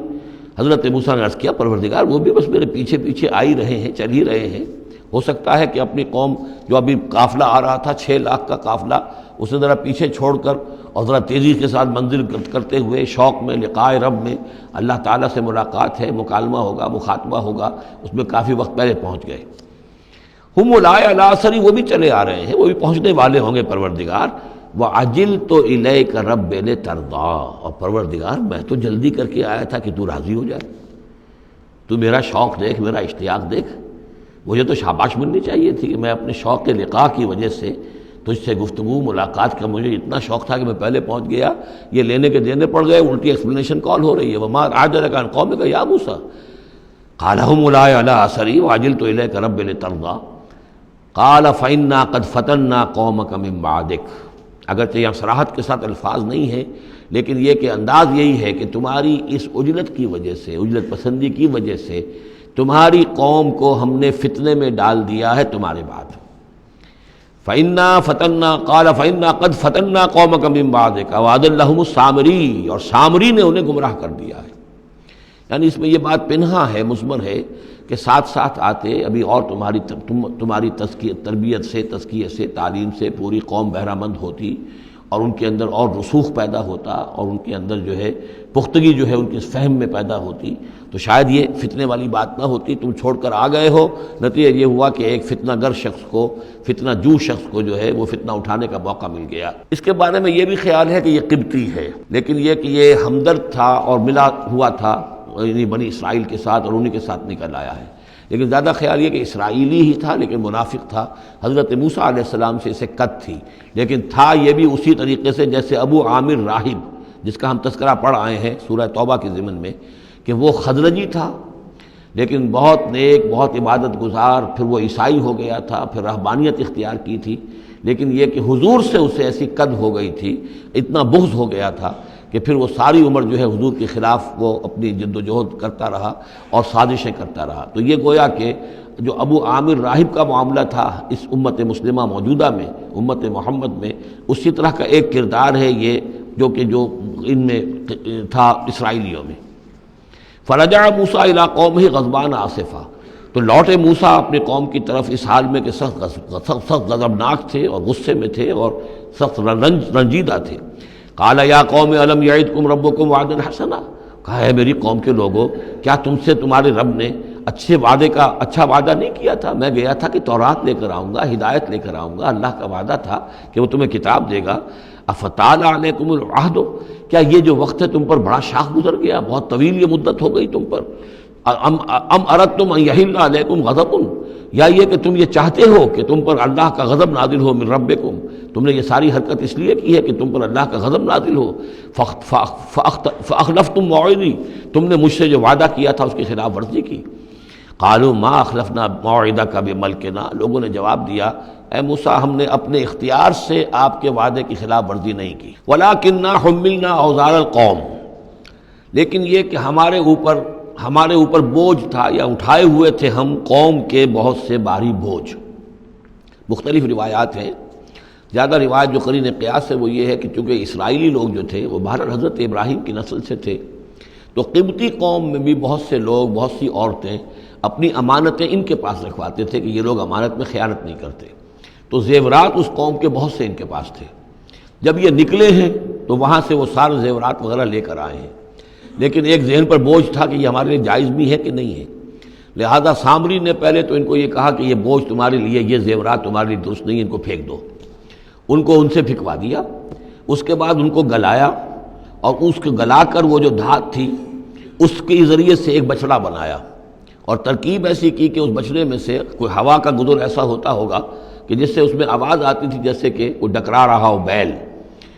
حضرت موسیٰ نے عرض کیا پروردگار وہ بھی بس میرے پیچھے پیچھے آ ہی رہے ہیں، چل ہی رہے ہیں۔ ہو سکتا ہے کہ اپنی قوم جو ابھی قافلہ آ رہا تھا 6 لاکھ کا قافلہ، اسے ذرا پیچھے چھوڑ کر اور ذرا تیزی کے ساتھ منزل کرتے ہوئے شوق میں لقاء رب میں، اللہ تعالیٰ سے ملاقات ہے، مکالمہ ہوگا، مخاطبہ ہوگا، اس میں کافی وقت پہلے پہنچ گئے۔ ہم اولئک علی اثری، وہ بھی چلے آ رہے ہیں، وہ بھی پہنچنے والے ہوں گے پروردگار۔ وعجلت الیک رب لترضی، اور پروردگار میں تو جلدی کر کے آیا تھا کہ تو راضی ہو جائے، تو میرا شوق دیکھ، میرا اشتیاق دیکھ۔ مجھے تو شاباش ملنی چاہیے تھی کہ میں اپنے شوق لقاء کی وجہ سے تجھ سے گفتگو ملاقات کا مجھے اتنا شوق تھا کہ میں پہلے پہنچ گیا، یہ لینے کے دینے پڑ گئے، الٹی ایکسپلینیشن کال ہو رہی ہے۔ وما عجلک عن قومک یا موسیٰ قال هم اولئک علی اثری وعجلت الیک رب لترضی قال فإنا قد فتنا قومک من بعدک، اگرچہ یہاں صراحت کے ساتھ الفاظ نہیں ہیں، لیکن یہ کہ انداز یہی ہے کہ تمہاری اس عجلت کی وجہ سے، عجلت پسندی کی وجہ سے تمہاری قوم کو ہم نے فتنے میں ڈال دیا ہے تمہارے بعد۔ فَإِنَّا فَتَنَّا قَالَ فَإِنَّا قَدْ فَتَنَّا قَوْمَكَ مِن بَعْدِكَ وَأَضَلَّهُمُ السَّامِرِيُّ، اور سامری نے انہیں گمراہ کر دیا ہے۔ یعنی اس میں یہ بات پنہا ہے، مضمر ہے کہ ساتھ ساتھ آتے ابھی اور تمہاری تربیت سے، تزکیے سے، تعلیم سے پوری قوم بہرہ مند ہوتی، اور ان کے اندر اور رسوخ پیدا ہوتا، اور ان کے اندر جو ہے پختگی جو ہے ان کے فہم میں پیدا ہوتی، تو شاید یہ فتنے والی بات نہ ہوتی۔ تم چھوڑ کر آ گئے ہو، نتیجہ یہ ہوا کہ ایک فتنہ گر شخص کو، فتنہ جو شخص کو جو ہے وہ فتنہ اٹھانے کا موقع مل گیا۔ اس کے بارے میں یہ بھی خیال ہے کہ یہ قبطی ہے، لیکن یہ کہ یہ ہمدرد تھا اور ملا ہوا تھا یعنی بنی اسرائیل کے ساتھ، اور انہی کے ساتھ نکل آیا ہے، لیکن زیادہ خیال یہ کہ اسرائیلی ہی تھا لیکن منافق تھا۔ حضرت موسیٰ علیہ السلام سے اسے قد تھی، لیکن تھا یہ بھی اسی طریقے سے جیسے ابو عامر راہب، جس کا ہم تذکرہ پڑھ آئے ہیں سورہ توبہ کے ضمن میں، کہ وہ خزرجی تھا لیکن بہت نیک، بہت عبادت گزار، پھر وہ عیسائی ہو گیا تھا، پھر رہبانیت اختیار کی تھی، لیکن یہ کہ حضور سے اسے ایسی قد ہو گئی تھی، اتنا بغض ہو گیا تھا کہ پھر وہ ساری عمر جو ہے حضور کے خلاف وہ اپنی جد و جہد کرتا رہا اور سازشیں کرتا رہا۔ تو یہ گویا کہ جو ابو عامر راہب کا معاملہ تھا اس امت مسلمہ موجودہ میں، امت محمد میں، اسی طرح کا ایک کردار ہے یہ جو ان میں تھا اسرائیلیوں میں۔ فرجع موسیٰ الی قومہ غضبان آسفا، تو لوٹے موسیٰ اپنے قوم کی طرف اس حال میں کہ سخت غضبناک تھے اور غصے میں تھے اور سخت رنجیدہ تھے۔ قال یا قوم الم یعدکم ربکم وعدا حسنا، کہا ہے میری قوم کے لوگوں، کیا تم سے تمہارے رب نے اچھا وعدہ نہیں کیا تھا؟ میں گیا تھا کہ تورات لے کر آؤں گا، ہدایت لے کر آؤں گا، اللہ کا وعدہ تھا کہ وہ تمہیں کتاب دے گا۔ افتال علیکم العہد، کیا یہ جو وقت ہے تم پر بڑا شاخ گزر گیا، بہت طویل یہ مدت ہو گئی تم پر؟ ام اردتم ان یحل علیکم غضب، یا یہ کہ تم یہ چاہتے ہو کہ تم پر اللہ کا غضب نازل ہو من ربکم، تم نے یہ ساری حرکت اس لیے کی ہے کہ تم پر اللہ کا غضب نازل ہو۔ فاخلفتم موعدی، تم نے مجھ سے جو وعدہ کیا تھا اس کی خلاف ورزی کی۔ قالوا ما اخلفنا موعدک بملکنا، لوگوں نے جواب دیا اے موسیٰ ہم نے اپنے اختیار سے آپ کے وعدے کی خلاف ورزی نہیں کی، ولکننا حملنا اوزار القوم، لیکن یہ کہ ہمارے اوپر بوجھ تھا یا اٹھائے ہوئے تھے ہم قوم کے بہت سے بھاری بوجھ۔ مختلف روایات ہیں، زیادہ روایت جو قرین قیاس ہے وہ یہ ہے کہ چونکہ اسرائیلی لوگ جو تھے وہ بہرحال حضرت ابراہیم کی نسل سے تھے، تو قبطی قوم میں بھی بہت سے لوگ، بہت سی عورتیں اپنی امانتیں ان کے پاس رکھواتے تھے کہ یہ لوگ امانت میں خیانت نہیں کرتے، تو زیورات اس قوم کے بہت سے ان کے پاس تھے۔ جب یہ نکلے ہیں تو وہاں سے وہ سارے زیورات وغیرہ لے کر آئے ہیں، لیکن ایک ذہن پر بوجھ تھا کہ یہ ہمارے لیے جائز بھی ہے کہ نہیں ہے، لہذا سامری نے پہلے تو ان کو یہ کہا کہ یہ بوجھ تمہارے لیے، یہ زیورات تمہارے لیے درست نہیں، ان کو پھینک دو، ان کو ان سے پھینکوا دیا۔ اس کے بعد ان کو گلایا، اور اس کو گلا کر وہ جو دھات تھی اس کے ذریعے سے ایک بچڑا بنایا، اور ترکیب ایسی کی کہ اس بچڑے میں سے کوئی ہوا کا گزر ایسا ہوتا ہوگا کہ جس سے اس میں آواز آتی تھی جیسے کہ کوئی ڈکرا رہا ہو بیل،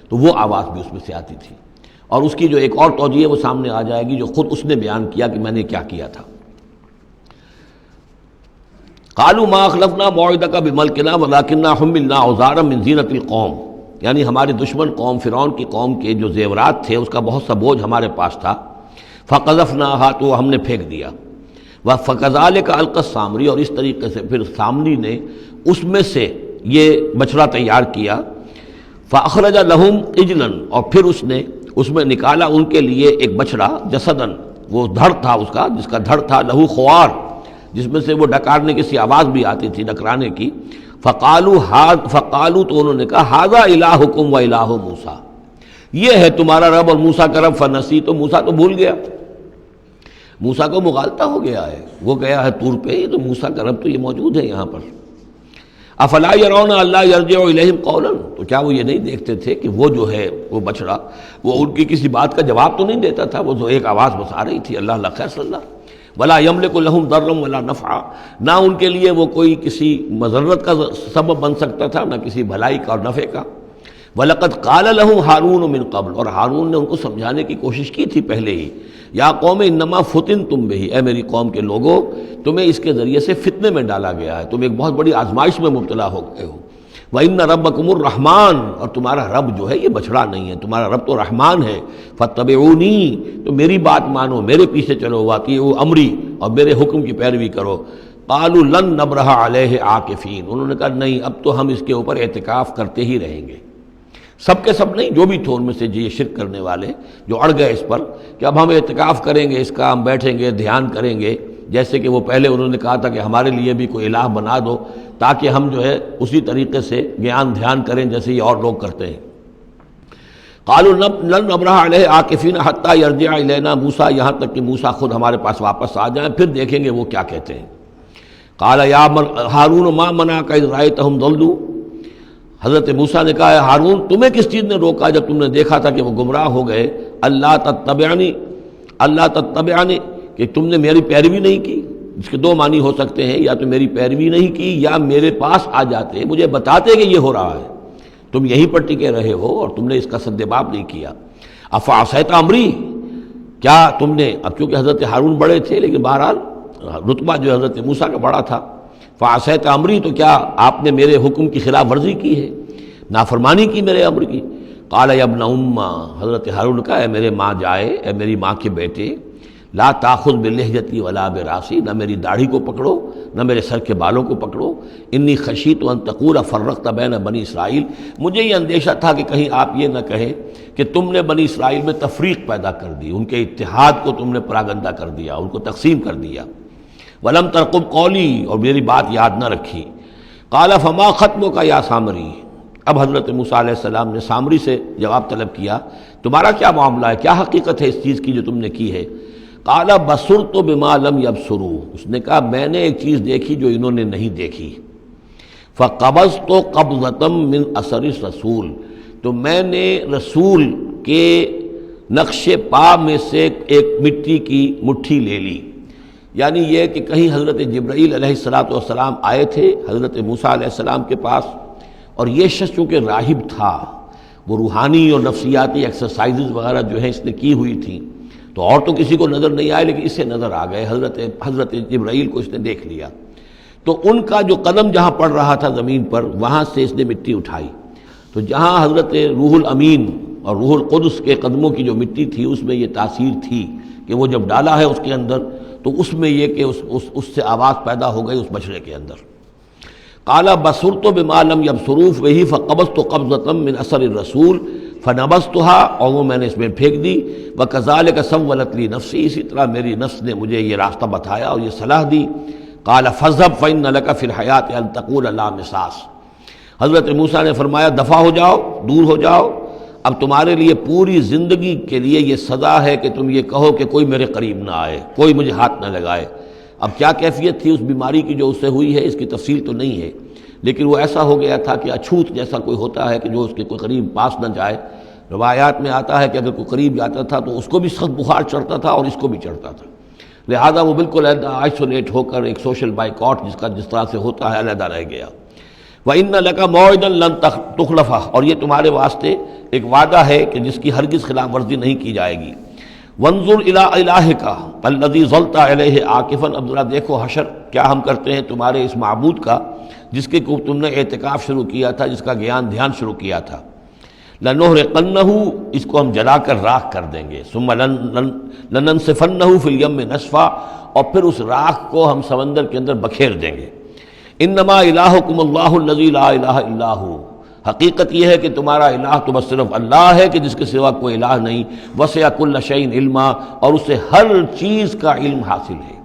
تو وہ آواز بھی اس میں سے آتی تھی۔ اور اس کی جو ایک اور توجیہ ہے وہ سامنے آ جائے گی جو خود اس نے بیان کیا کہ میں نے کیا کیا تھا۔ قالوا ما اخلفنا موعدک بملکنا ولکننا حملنا اوزارا من زینۃ القوم، یعنی ہمارے دشمن قوم فرعون کی قوم کے جو زیورات تھے اس کا بہت سا بوجھ ہمارے پاس تھا، فقذفناها، تو ہم نے پھینک دیا، فکذالک القی السامری، اور اس طریقے سے پھر سامری نے اس میں سے یہ بچڑا تیار کیا، فاخرج لهم عجلا، اور پھر اس میں نکالا ان کے لیے ایک بچڑا، جسدن، وہ دھڑ تھا اس کا، جس کا دھڑ تھا، لہو خوار، جس میں سے وہ ڈکارنے کی سی آواز بھی آتی تھی، ڈکرانے کی، فقالوا، تو انہوں نے کہا ھذا الہکم و الہ موسیٰ، یہ ہے تمہارا رب اور موسیٰ کا رب، فنسی، تو موسیٰ تو بھول گیا، موسیٰ کو مغالطہ ہو گیا ہے، وہ گیا ہے طور پہ، تو موسیٰ کا رب تو یہ موجود ہے یہاں پر۔ افلا یرون الا یرجع الیہم قولا، تو کیا وہ یہ نہیں دیکھتے تھے کہ وہ جو ہے وہ بچڑا وہ ان کی کسی بات کا جواب تو نہیں دیتا تھا، وہ تو ایک آواز بس آ رہی تھی، اللہ اللہ خیر صلی اللہ، ولا یملک لهم ضرا ولا نفعا، نہ ان کے لیے وہ کوئی کسی مضرت کا سبب بن سکتا تھا، نہ کسی بھلائی کا اور نفع کا۔ وَلَقَدْ قَالَ لَهُمْ هَارُونُ مِنْ قَبْلُ، اور ہارون نے ان کو سمجھانے کی کوشش کی تھی پہلے ہی، یا قوم انما فتنتم بہ، اے میری قوم کے لوگوں تمہیں اس کے ذریعے سے فتنے میں ڈالا گیا ہے، تم ایک بہت بڑی آزمائش میں مبتلا ہو گئے ہو۔ وَإِنَّ رَبَّكُمُ الرَّحْمَٰنُ، اور تمہارا رب جو ہے یہ بچڑا نہیں ہے، تمہارا رب تو رحمان ہے، فَاتَّبِعُونِی، تو میری بات مانو، میرے پیچھے چلو، وَأَطِیعُوا أَمْرِی، اور میرے حکم کی پیروی کرو۔ قَالُوا لَن نَّبْرَحَ عَلَیْهِ عَاکِفِینَ، انہوں نے کہا نہیں، اب تو ہم اس کے اوپر اعتکاف کرتے ہی رہیں گے۔ سب کے سب نہیں، جو بھی تھے ان میں سے یہ شرک کرنے والے جو اڑ گئے اس پر کہ اب ہم اعتکاف کریں گے، اس کا ہم بیٹھیں گے، دھیان کریں گے، جیسے کہ وہ پہلے انہوں نے کہا تھا کہ ہمارے لیے بھی کوئی الہ بنا دو تاکہ ہم جو ہے اسی طریقے سے گیان دھیان کریں جیسے یہ اور لوگ کرتے ہیں۔ قالوا لن نبرح علیہ عاکفین حتی یرجع الینا موسیٰ، یہاں تک کہ موسیٰ خود ہمارے پاس واپس آ جائیں، پھر دیکھیں گے وہ کیا کہتے ہیں۔ قال یا ہارون ما منعک اذ رأیتہم ضلوا، حضرت موسیٰ نے کہا ہے ہارون تمہیں کس چیز نے روکا جب تم نے دیکھا تھا کہ وہ گمراہ ہو گئے، اللہ تتبعنی، کہ تم نے میری پیروی نہیں کی، اس کے دو معنی ہو سکتے ہیں، یا تو میری پیروی نہیں کی یا میرے پاس آ جاتے مجھے بتاتے کہ یہ ہو رہا ہے، تم یہیں پر ٹکے رہے ہو اور تم نے اس کا سدباب نہیں کیا۔ افعصیت امری، کیا تم نے، اب چونکہ حضرت ہارون بڑے تھے لیکن بہرحال رتبہ جو حضرت موسیٰ کا بڑا تھا، فعصیت امری، تو کیا آپ نے میرے حکم کی خلاف ورزی کی ہے، نافرمانی کی میرے امر کی۔ قال یا ابن ام، حضرت ہارون کا اے میرے ماں جائے، اے میری ماں کے بیٹے، لا تاخذ بلحیتی ولا براسی، نہ میری داڑھی کو پکڑو نہ میرے سر کے بالوں کو پکڑو، انی خشیت ان تقول فرقت بین بنی اسرائیل، مجھے یہ اندیشہ تھا کہ کہیں آپ یہ نہ کہیں کہ تم نے بنی اسرائیل میں تفریق پیدا کر دی، ان کے اتحاد کو تم نے پراگندہ کر دیا، ان کو تقسیم کر دیا۔ ولم ترقب قولی، اور میری بات یاد نہ رکھی۔ قال فما خطبک یا سامری، اب حضرت موسیٰ علیہ السلام نے سامری سے جواب طلب کیا، تمہارا کیا معاملہ ہے، کیا حقیقت ہے اس چیز کی جو تم نے کی ہے۔ قال بصرت بما لم یبصروا، اس نے کہا میں نے ایک چیز دیکھی جو انہوں نے نہیں دیکھی۔ فقبضت قبضۃ من اثر الرسول، تو میں نے رسول کے نقش پا میں سے ایک مٹی کی مٹھی لے لی، یعنی یہ کہ کہیں حضرت جبرائیل علیہ السلام آئے تھے حضرت موسیٰ علیہ السلام کے پاس، اور یہ شخص چونکہ راہب تھا، وہ روحانی اور نفسیاتی ایکسرسائزز وغیرہ جو ہیں اس نے کی ہوئی تھیں، تو اور تو کسی کو نظر نہیں آئے، لیکن اسے نظر آ گئے، حضرت جبرائیل کو اس نے دیکھ لیا۔ تو ان کا جو قدم جہاں پڑ رہا تھا زمین پر، وہاں سے اس نے مٹی اٹھائی، تو جہاں حضرت روح الامین اور روح القدس کے قدموں کی جو مٹی تھی اس میں یہ تاثیر تھی کہ وہ جب ڈالا ہے اس کے اندر تو اس میں یہ کہ اس سے آواز پیدا ہو گئی اس بچڑے کے اندر۔ قال بصرت بما لم يبصروا به فقبضت قبضة من اثر الرسول فنبذتها، اور وہ میں نے اس میں پھینک دی۔ وكذلك سولت لي نفسي، اسی طرح میری نفس نے مجھے یہ راستہ بتایا اور یہ صلاح دی۔ قال فاذهب فإن لك في الحياة أن تقول لا مساس، حضرت موسیٰ نے فرمایا دفع ہو جاؤ، دور ہو جاؤ، اب تمہارے لیے پوری زندگی کے لیے یہ سزا ہے کہ تم یہ کہو کہ کوئی میرے قریب نہ آئے، کوئی مجھے ہاتھ نہ لگائے۔ اب کیا کیفیت تھی اس بیماری کی جو اس سے ہوئی ہے، اس کی تفصیل تو نہیں ہے، لیکن وہ ایسا ہو گیا تھا کہ اچھوت جیسا کوئی ہوتا ہے کہ جو اس کے کوئی قریب پاس نہ جائے۔ روایات میں آتا ہے کہ اگر کوئی قریب جاتا تھا تو اس کو بھی سخت بخار چڑھتا تھا اور اس کو بھی چڑھتا تھا، لہذا وہ بالکل آئسولیٹ ہو کر ایک سوشل بائیکاٹ جس طرح سے ہوتا ہے علیحدہ رہ گیا۔ وَإِنَّ لَكَ مَوْعِدًا لَن تُخْلَفَهُ، اور یہ تمہارے واسطے ایک وعدہ ہے کہ جس کی ہرگز خلاف ورزی نہیں کی جائے گی۔ وَانظُرْ إِلَىٰ إِلَٰهِكَ الَّذِي ظَلْتَ عَلَيْهِ عَاكِفًا، اب ذرا دیکھو حشر کیا ہم کرتے ہیں تمہارے اس معبود کا جس کے کو تم نے اعتکاف شروع کیا تھا، جس کا دھیان شروع کیا تھا۔ لَنُحْرِقَنَّهُ، اس کو ہم جلا کر راکھ کر دیں گے۔ ثُمَّ لَنَنسِفَنَّهُ فِي الْيَمِّ نَسْفًا، اور پھر اس راکھ کو ہم سمندر کے اندر بکھیر دیں گے۔ انما الہکم اللہ الذی لا الہ الا ہو، حقیقت یہ ہے کہ تمہارا الہ تو بس صرف اللہ ہے کہ جس کے سوا کوئی الہ نہیں۔ وسع کل شیء علما، اور اسے ہر چیز کا علم حاصل ہے۔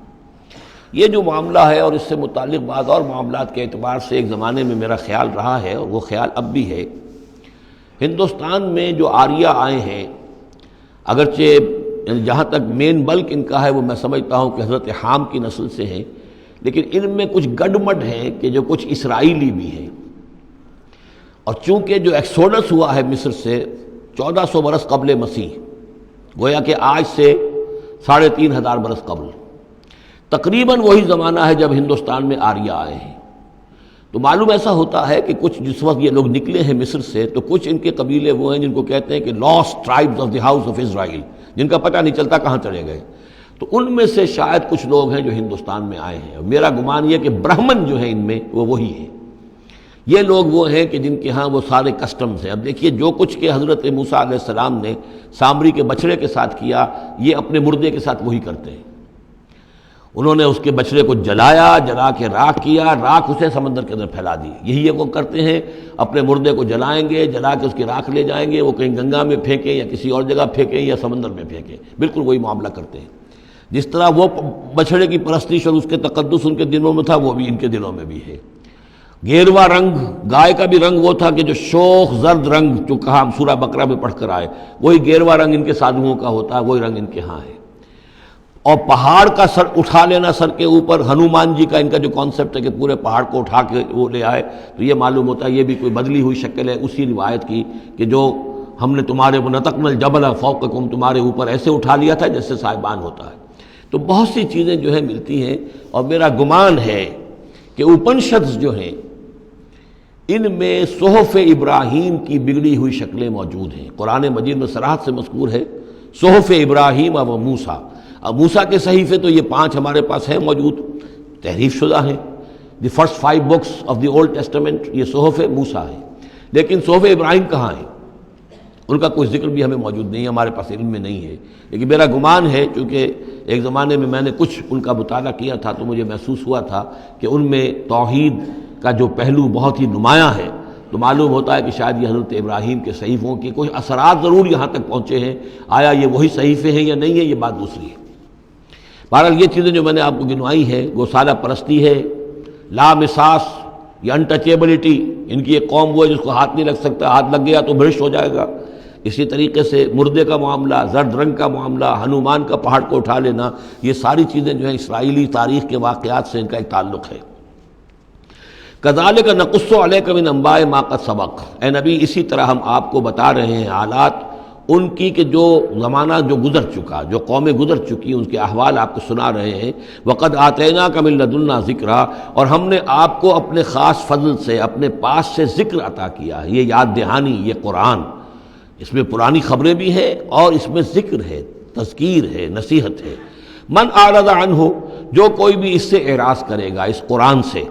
یہ جو معاملہ ہے اور اس سے متعلق بعض اور معاملات کے اعتبار سے ایک زمانے میں میرا خیال رہا ہے اور وہ خیال اب بھی ہے، ہندوستان میں جو آریہ آئے ہیں، اگرچہ جہاں تک مین بلک ان کا ہے وہ میں سمجھتا ہوں کہ حضرت حام کی نسل سے ہیں، لیکن ان میں کچھ گڈمڈ ہیں کہ جو کچھ اسرائیلی بھی ہیں، اور چونکہ جو ایکسوڈس ہوا ہے مصر سے 1400 برس قبل مسیح، گویا کہ آج سے 3500 برس قبل، تقریباً وہی زمانہ ہے جب ہندوستان میں آریہ آئے ہیں۔ تو معلوم ایسا ہوتا ہے کہ کچھ جس وقت یہ لوگ نکلے ہیں مصر سے تو کچھ ان کے قبیلے وہ ہیں جن کو کہتے ہیں کہ last tribes of the house of Israel, جن کا پتہ نہیں چلتا کہاں چلے گئے۔ تو ان میں سے شاید کچھ لوگ ہیں جو ہندوستان میں آئے ہیں، میرا گمان یہ کہ برہمن جو ہیں ان میں وہ وہی ہیں۔ یہ لوگ وہ ہیں کہ جن کے ہاں وہ سارے کسٹمز ہیں۔ اب دیکھیے جو کچھ کہ حضرت موسیٰ علیہ السلام نے سامری کے بچڑے کے ساتھ کیا، یہ اپنے مردے کے ساتھ وہی کرتے ہیں۔ انہوں نے اس کے بچڑے کو جلایا، جلا کے راکھ کیا، راکھ اسے سمندر کے اندر پھیلا دی۔ یہی وہ کرتے ہیں، اپنے مردے کو جلائیں گے، جلا کے اس کی راکھ لے جائیں گے، وہ کہیں گنگا میں پھینکیں یا کسی اور جگہ پھینکیں یا سمندر میں پھینکیں، بالکل وہی معاملہ کرتے ہیں۔ جس طرح وہ بچڑے کی پرستش اور اس کے تقدس ان کے دلوں میں تھا، وہ بھی ان کے دلوں میں بھی ہے۔ گیروا رنگ، گائے کا بھی رنگ وہ تھا کہ جو شوخ زرد رنگ جو کہا ہم سورہ بقرہ میں پڑھ کر آئے، وہی گیروا رنگ ان کے سادھوؤں کا ہوتا ہے، وہی رنگ ان کے ہاں ہے۔ اور پہاڑ کا سر اٹھا لینا سر کے اوپر، ہنومان جی کا ان کا جو کانسیپٹ ہے کہ پورے پہاڑ کو اٹھا کے وہ لے آئے، تو یہ معلوم ہوتا ہے یہ بھی کوئی بدلی ہوئی شکل ہے اسی روایت کی کہ جو ہم نے تمہارے نَتَقْنَا الْجَبَلَ فَوْقَكُمْ، تمہارے اوپر ایسے اٹھا لیا تھا جیسے صاحبان ہوتا ہے۔ تو بہت سی چیزیں جو ہیں ملتی ہیں، اور میرا گمان ہے کہ اپنشدز جو ہیں ان میں صحف ابراہیم کی بگڑی ہوئی شکلیں موجود ہیں۔ قرآن مجید میں صراحت سے مذکور ہے صحف ابراہیم و موسیٰ۔ اب موسیٰ کے صحیفے تو یہ 5 ہمارے پاس ہیں موجود، تحریف شدہ ہیں، the first 5 books of the old testament, یہ صحف موسیٰ ہیں، لیکن صحف ابراہیم کہاں ہیں؟ ان کا کوئی ذکر بھی ہمیں موجود نہیں ہے، ہمارے پاس علم میں نہیں ہے۔ لیکن میرا گمان ہے، چونکہ ایک زمانے میں نے کچھ ان کا مطالعہ کیا تھا تو مجھے محسوس ہوا تھا کہ ان میں توحید کا جو پہلو بہت ہی نمایاں ہے، تو معلوم ہوتا ہے کہ شاید یہ حضرت ابراہیم کے صحیفوں کی کچھ اثرات ضرور یہاں تک پہنچے ہیں۔ آیا یہ وہی صحیفے ہیں یا نہیں ہے، یہ بات دوسری ہے۔ بہرحال یہ چیزیں جو میں نے آپ کو گنوائی ہیں، گوسالہ پرستی ہے، لامساس، یہ انٹچیبلٹی، ان کی ایک قوم وہ ہے جس کو ہاتھ نہیں لگ سکتا، ہاتھ لگ گیا تو بھرشٹ ہو جائے گا۔ اسی طریقے سے مردے کا معاملہ، زرد رنگ کا معاملہ، ہنومان کا پہاڑ کو اٹھا لینا، یہ ساری چیزیں جو ہیں اسرائیلی تاریخ کے واقعات سے ان کا ایک تعلق ہے۔ کذالک نقص علیک من انباء ما قد سبق، اے نبی اسی طرح ہم آپ کو بتا رہے ہیں حالات ان کی کہ جو زمانہ جو گزر چکا، جو قومیں گزر چکی، ان کے احوال آپ کو سنا رہے ہیں۔ وقد آتیناک من لدنا ذکرا، اور ہم نے آپ کو اپنے خاص فضل سے، اپنے پاس سے ذکر عطا کیا ہے۔ یہ یاد دہانی، یہ قرآن، اس میں پرانی خبریں بھی ہیں اور اس میں ذکر ہے، تذکیر ہے، نصیحت ہے۔ من اعرض عنہ، جو کوئی بھی اس سے اعراض کرے گا، اس قرآن سے،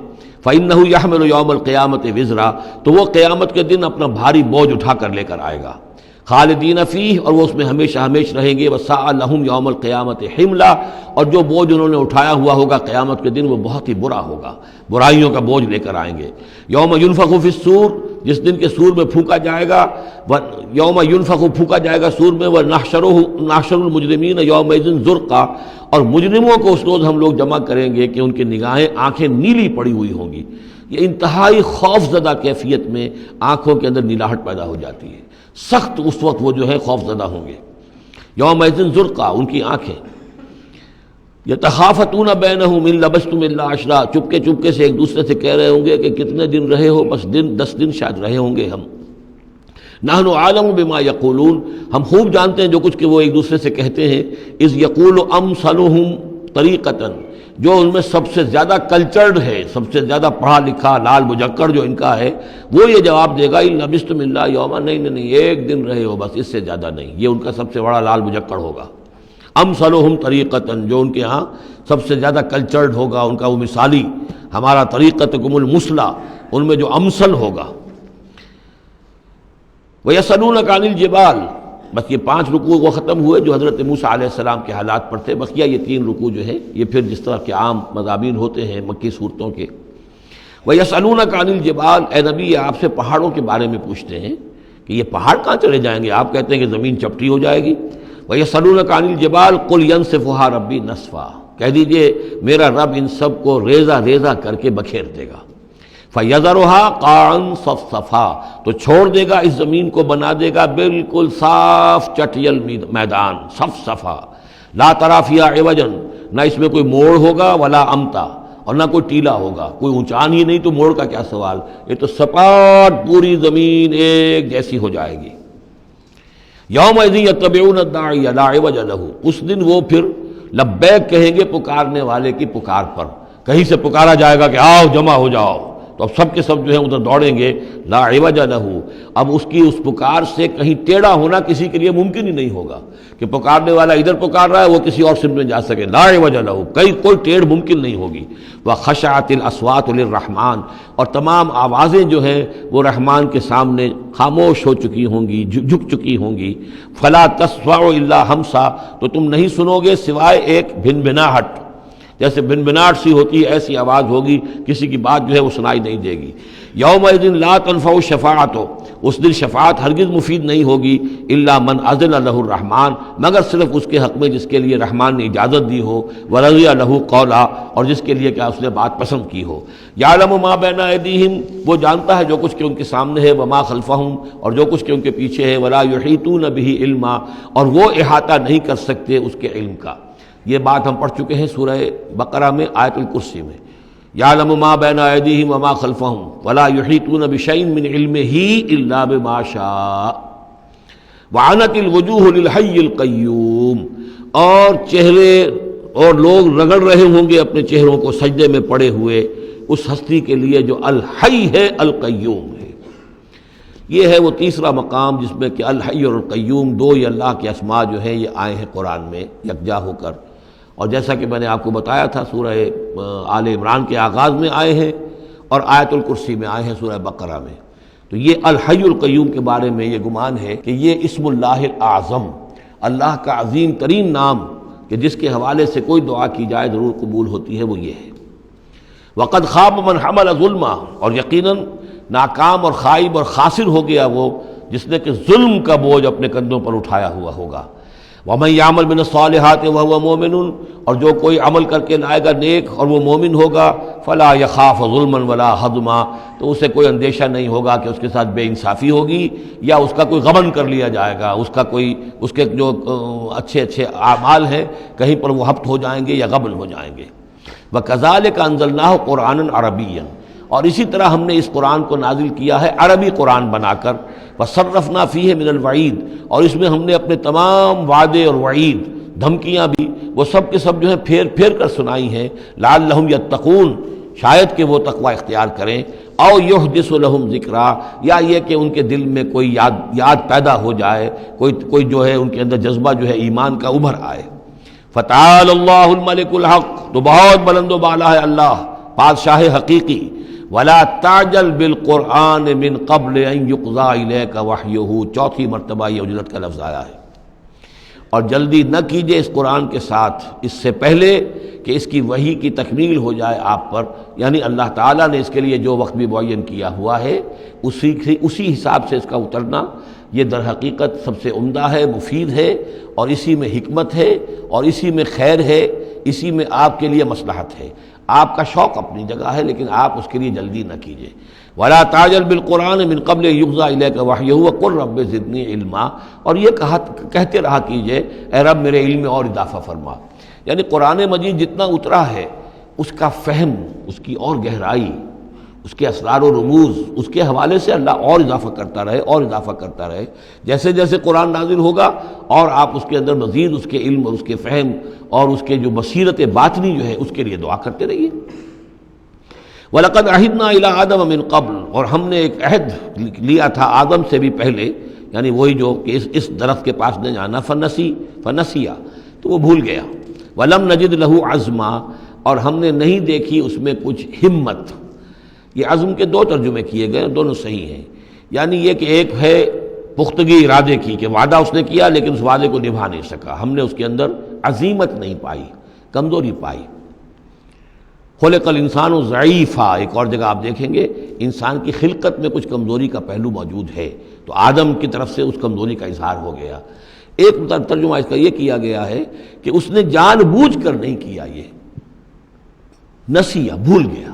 فإنہ یحمل یوم القیامت وزرا، تو وہ قیامت کے دن اپنا بھاری بوجھ اٹھا کر لے کر آئے گا، خالدین فیہ، اور وہ اس میں ہمیشہ ہمیش رہیں گے، وساء لہم یوم القیامت حملا، اور جو بوجھ انہوں نے اٹھایا ہوا ہوگا قیامت کے دن وہ بہت ہی برا ہوگا، برائیوں کا بوجھ لے کر آئیں گے۔ یوم ینفخ فی الصور، جس دن کے سور میں پھونکا جائے گا، یوم ینفخ، پھونکا جائے گا سور میں، ونحشر المجرمین یومئذ زرقا، اور مجرموں کو اس روز ہم لوگ جمع کریں گے کہ ان کی نگاہیں، آنکھیں نیلی پڑی ہوئی ہوں گی۔ یہ انتہائی خوف زدہ کیفیت میں آنکھوں کے اندر نیلاہٹ پیدا ہو جاتی ہے، سخت اس وقت وہ جو ہے خوف زدہ ہوں گے۔ یومئذ زرقا، ان کی آنکھیں۔ یتخافتون بینہم ان لبثتم الا عشرا، چپکے چپکے سے ایک دوسرے سے کہہ رہے ہوں گے کہ کتنے دن رہے ہو، بس 10 دن شاید رہے ہوں گے ہم۔ نحن عالم بما یقولون، ہم خوب جانتے ہیں جو کچھ کہ وہ ایک دوسرے سے کہتے ہیں۔ اذ یقول امثلہم طریقۃ، جو ان میں سب سے زیادہ کلچرڈ ہے، سب سے زیادہ پڑھا لکھا لال مجکڑ جو ان کا ہے، وہ یہ جواب دے گا ان لبثتم الا یوما، نہیں ایک دن رہے ہو بس، اس سے زیادہ نہیں۔ یہ ان کا سب سے بڑا لال مجکڑ ہوگا۔ امثلہم طریقۃ، جو ان کے ہاں سب سے زیادہ کلچرڈ ہوگا، ان کا وہ مثالی، ہمارا طریقتکم المثلی، ان میں جو امثل ہوگا۔ وَيَسْأَلُونَكَ عَنِ الْجِبَالِ، بس یہ 5 رکوع وہ ختم ہوئے جو حضرت موسیٰ علیہ السلام کے حالات پر تھے۔ بقیہ یہ 3 رکوع جو ہیں یہ پھر جس طرح کے عام مضامین ہوتے ہیں مکی صورتوں کے۔ وَيَسْأَلُونَكَ عَنِ الْجِبَالِ، اے نبی یہ آپ سے پہاڑوں کے بارے میں پوچھتے ہیں کہ یہ پہاڑ کہاں چلے جائیں گے، آپ کہتے ہیں کہ زمین چپٹی ہو جائے گی۔ وَيَسْأَلُونَكَ عَنِ الْجِبَالِ قُلْ يَنسِفُهَا رَبِّي نَسْفًا، کہہ دیجئے میرا رب ان سب کو ریزہ ریزہ کر کے بکھیر دے گا۔ فَيَذَرُهَا قَاعًا صَفْصَفًا، تو چھوڑ دے گا اس زمین کو، بنا دے گا بالکل صاف چٹیل میدان، صفصفا، لا تری فیہا عوجا، نہ اس میں کوئی موڑ ہوگا، ولا امتا، اور نہ کوئی ٹیلا ہوگا، کوئی اونچان ہی نہیں تو موڑ کا کیا سوال، یہ تو سپاٹ پوری زمین ایک جیسی ہو جائے گی۔ یومئذ یتبعون الداعی لا عوج لہ، اس دن وہ پھر لبیک کہیں گے پکارنے والے کی پکار پر، کہیں سے پکارا جائے گا کہ آؤ جمع ہو جاؤ، تو اب سب کے سب جو ہیں ادھر دوڑیں گے۔ لا عوج لہ، اب اس کی اس پکار سے کہیں ٹیڑھا ہونا کسی کے لیے ممکن ہی نہیں ہوگا کہ پکارنے والا ادھر پکار رہا ہے وہ کسی اور سمت میں جا سکے، لا عوج لہ، کوئی ٹیڑھ ممکن نہیں ہوگی۔ وخشعت الاصوات للرحمن، اور تمام آوازیں جو ہیں وہ رحمان کے سامنے خاموش ہو چکی ہوں گی، جھک چکی ہوں گی۔ فلا تسمع الا ہمسا، تو تم نہیں سنو گے سوائے ایک بھنبھناہٹ، جیسے بھنبھناہٹ سی ہوتی ہے ایسی آواز ہوگی، کسی کی بات جو ہے وہ سنائی نہیں دے گی۔ یومئذ لا تنفع الشفاعۃ، اس دن شفاعت ہرگز مفید نہیں ہوگی، الا من اذن لہ الرحمن، مگر صرف اس کے حق میں جس کے لیے رحمان نے اجازت دی ہو، ورضی لہ قولا، اور جس کے لیے کیا اس نے بات پسند کی ہو۔ یعلم ما بین ایدیہم، وہ جانتا ہے جو کچھ کہ ان کے سامنے ہے، وما خلفہم، اور جو کچھ کہ ان کے پیچھے ہے، ولا یحیطون بہ علما، اور وہ احاطہ نہیں کر سکتے اس کے علم کا۔ یہ بات ہم پڑھ چکے ہیں سورہ بقرہ میں، آیت الکرسی میں۔ یعلم ما بین ایدیہم وما خلفہم ولا یحیطون بشیء من علمہ الا بما شاء وعنت الوجوہ للحی القیوم، اور چہرے اور لوگ رگڑ رہے ہوں گے اپنے چہروں کو سجدے میں پڑے ہوئے اس ہستی کے لیے جو الحی ہے، القیوم ہے۔ یہ ہے وہ تیسرا مقام جس میں کہ الحی اور القیوم دو یہ اللہ کے اسماء جو ہیں یہ آئے ہیں قرآن میں یکجا ہو کر، اور جیسا کہ میں نے آپ کو بتایا تھا سورہ آل عمران کے آغاز میں آئے ہیں اور آیت الکرسی میں آئے ہیں سورہ بقرہ میں۔ تو یہ الحی القیوم کے بارے میں یہ گمان ہے کہ یہ اسم اللہ الاعظم، اللہ کا عظیم ترین نام کہ جس کے حوالے سے کوئی دعا کی جائے ضرور قبول ہوتی ہے، وہ یہ ہے۔ وقد خاب من حمل ظلما، اور یقیناً ناکام اور خائب اور خاسر ہو گیا وہ جس نے کہ ظلم کا بوجھ اپنے کندھوں پر اٹھایا ہوا ہوگا۔ وَمَن يَعْمَلْ مِنَ الصَّالِحَاتِ وَهُوَ مُؤْمِنٌ، اور جو کوئی عمل کر کے لائے گا نیک اور وہ مومن ہوگا، فَلَا يَخَافُ ظُلْمًا وَلَا حَظْمًا، تو اسے کوئی اندیشہ نہیں ہوگا کہ اس کے ساتھ بے انصافی ہوگی یا اس کا کوئی غبن کر لیا جائے گا، اس کے جو اچھے اچھے اعمال ہیں کہیں پر وہ ہفت ہو جائیں گے یا غبن ہو جائیں گے۔ وَكَذَلِكَ أَنزَلْنَاهُ قُرْآنًا عَرَبِيًّا، اور اسی طرح ہم نے اس قرآن کو نازل کیا ہے عربی قرآن بنا کر۔ وَصَرَّفْنَا فِيهِ مِنَ الْوَعِيدِ، اور اس میں ہم نے اپنے تمام وعدے اور وعید، دھمکیاں بھی وہ سب کے سب جو ہیں پھیر پھیر کر سنائی ہیں، لعلہم یتقون، شاید کہ وہ تقوی اختیار کریں۔ او یحدث لہم ذکرا، یا یہ کہ ان کے دل میں کوئی یاد پیدا ہو جائے، کوئی جو ہے ان کے اندر جذبہ جو ہے ایمان کا ابھر آئے۔ فتعال اللہ الملک الحق، تو بہت بلند و بالا ہے اللہ بادشاہ حقیقی۔ ولا تعجل بالقرآن من قبل ان یقضى الیک وحیہ، چوتھی مرتبہ یہ اجلت کا لفظ آیا ہے۔ اور جلدی نہ کیجئے اس قرآن کے ساتھ اس سے پہلے کہ اس کی وحی کی تکمیل ہو جائے آپ پر، یعنی اللہ تعالیٰ نے اس کے لیے جو وقت بھی معین کیا ہوا ہے اسی حساب سے اس کا اترنا یہ در حقیقت سب سے عمدہ ہے، مفید ہے، اور اسی میں حکمت ہے، اور اسی میں خیر ہے، اسی میں آپ کے لیے مصلحت ہے۔ آپ کا شوق اپنی جگہ ہے لیکن آپ اس کے لیے جلدی نہ کیجئے۔ ولا تعجل بالقرآن من قبل یقضى الیک وحیہ وقل رب زدنی علما، اور یہ کہتے رہا کیجئے اے رب میرے علم میں اور اضافہ فرما، یعنی قرآن مجید جتنا اترا ہے اس کا فہم، اس کی اور گہرائی، اس کے اسرار و رموز، اس کے حوالے سے اللہ اور اضافہ کرتا رہے اور اضافہ کرتا رہے۔ جیسے جیسے قرآن نازل ہوگا اور آپ اس کے اندر مزید اس کے علم اور اس کے فہم اور اس کے جو بصیرت باطنی جو ہے اس کے لیے دعا کرتے رہیے۔ وَلَقَدْ عَهِدْنَا إِلَىٰ آدَمَ مِن قَبْلُ، اور ہم نے ایک عہد لیا تھا آدم سے بھی پہلے، یعنی وہی جو کہ اس درخت کے پاس نہ جانا، فنسیا، تو وہ بھول گیا۔ وَلَمْ نَجِدْ لَهُ عَزْمًا، اور ہم نے نہیں دیکھی اس میں کچھ ہمت۔ یہ عزم کے دو ترجمے کیے گئے، دونوں صحیح ہیں، یعنی یہ کہ ایک ہے پختگی ارادے کی کہ وعدہ اس نے کیا لیکن اس وعدے کو نبھا نہیں سکا، ہم نے اس کے اندر عزیمت نہیں پائی، کمزوری پائی۔ خلق الانسان ضعیفا، ایک اور جگہ آپ دیکھیں گے انسان کی خلقت میں کچھ کمزوری کا پہلو موجود ہے، تو آدم کی طرف سے اس کمزوری کا اظہار ہو گیا۔ ایک ترجمہ اس کا یہ کیا گیا ہے کہ اس نے جان بوجھ کر نہیں کیا، یہ نسیہ، بھول گیا۔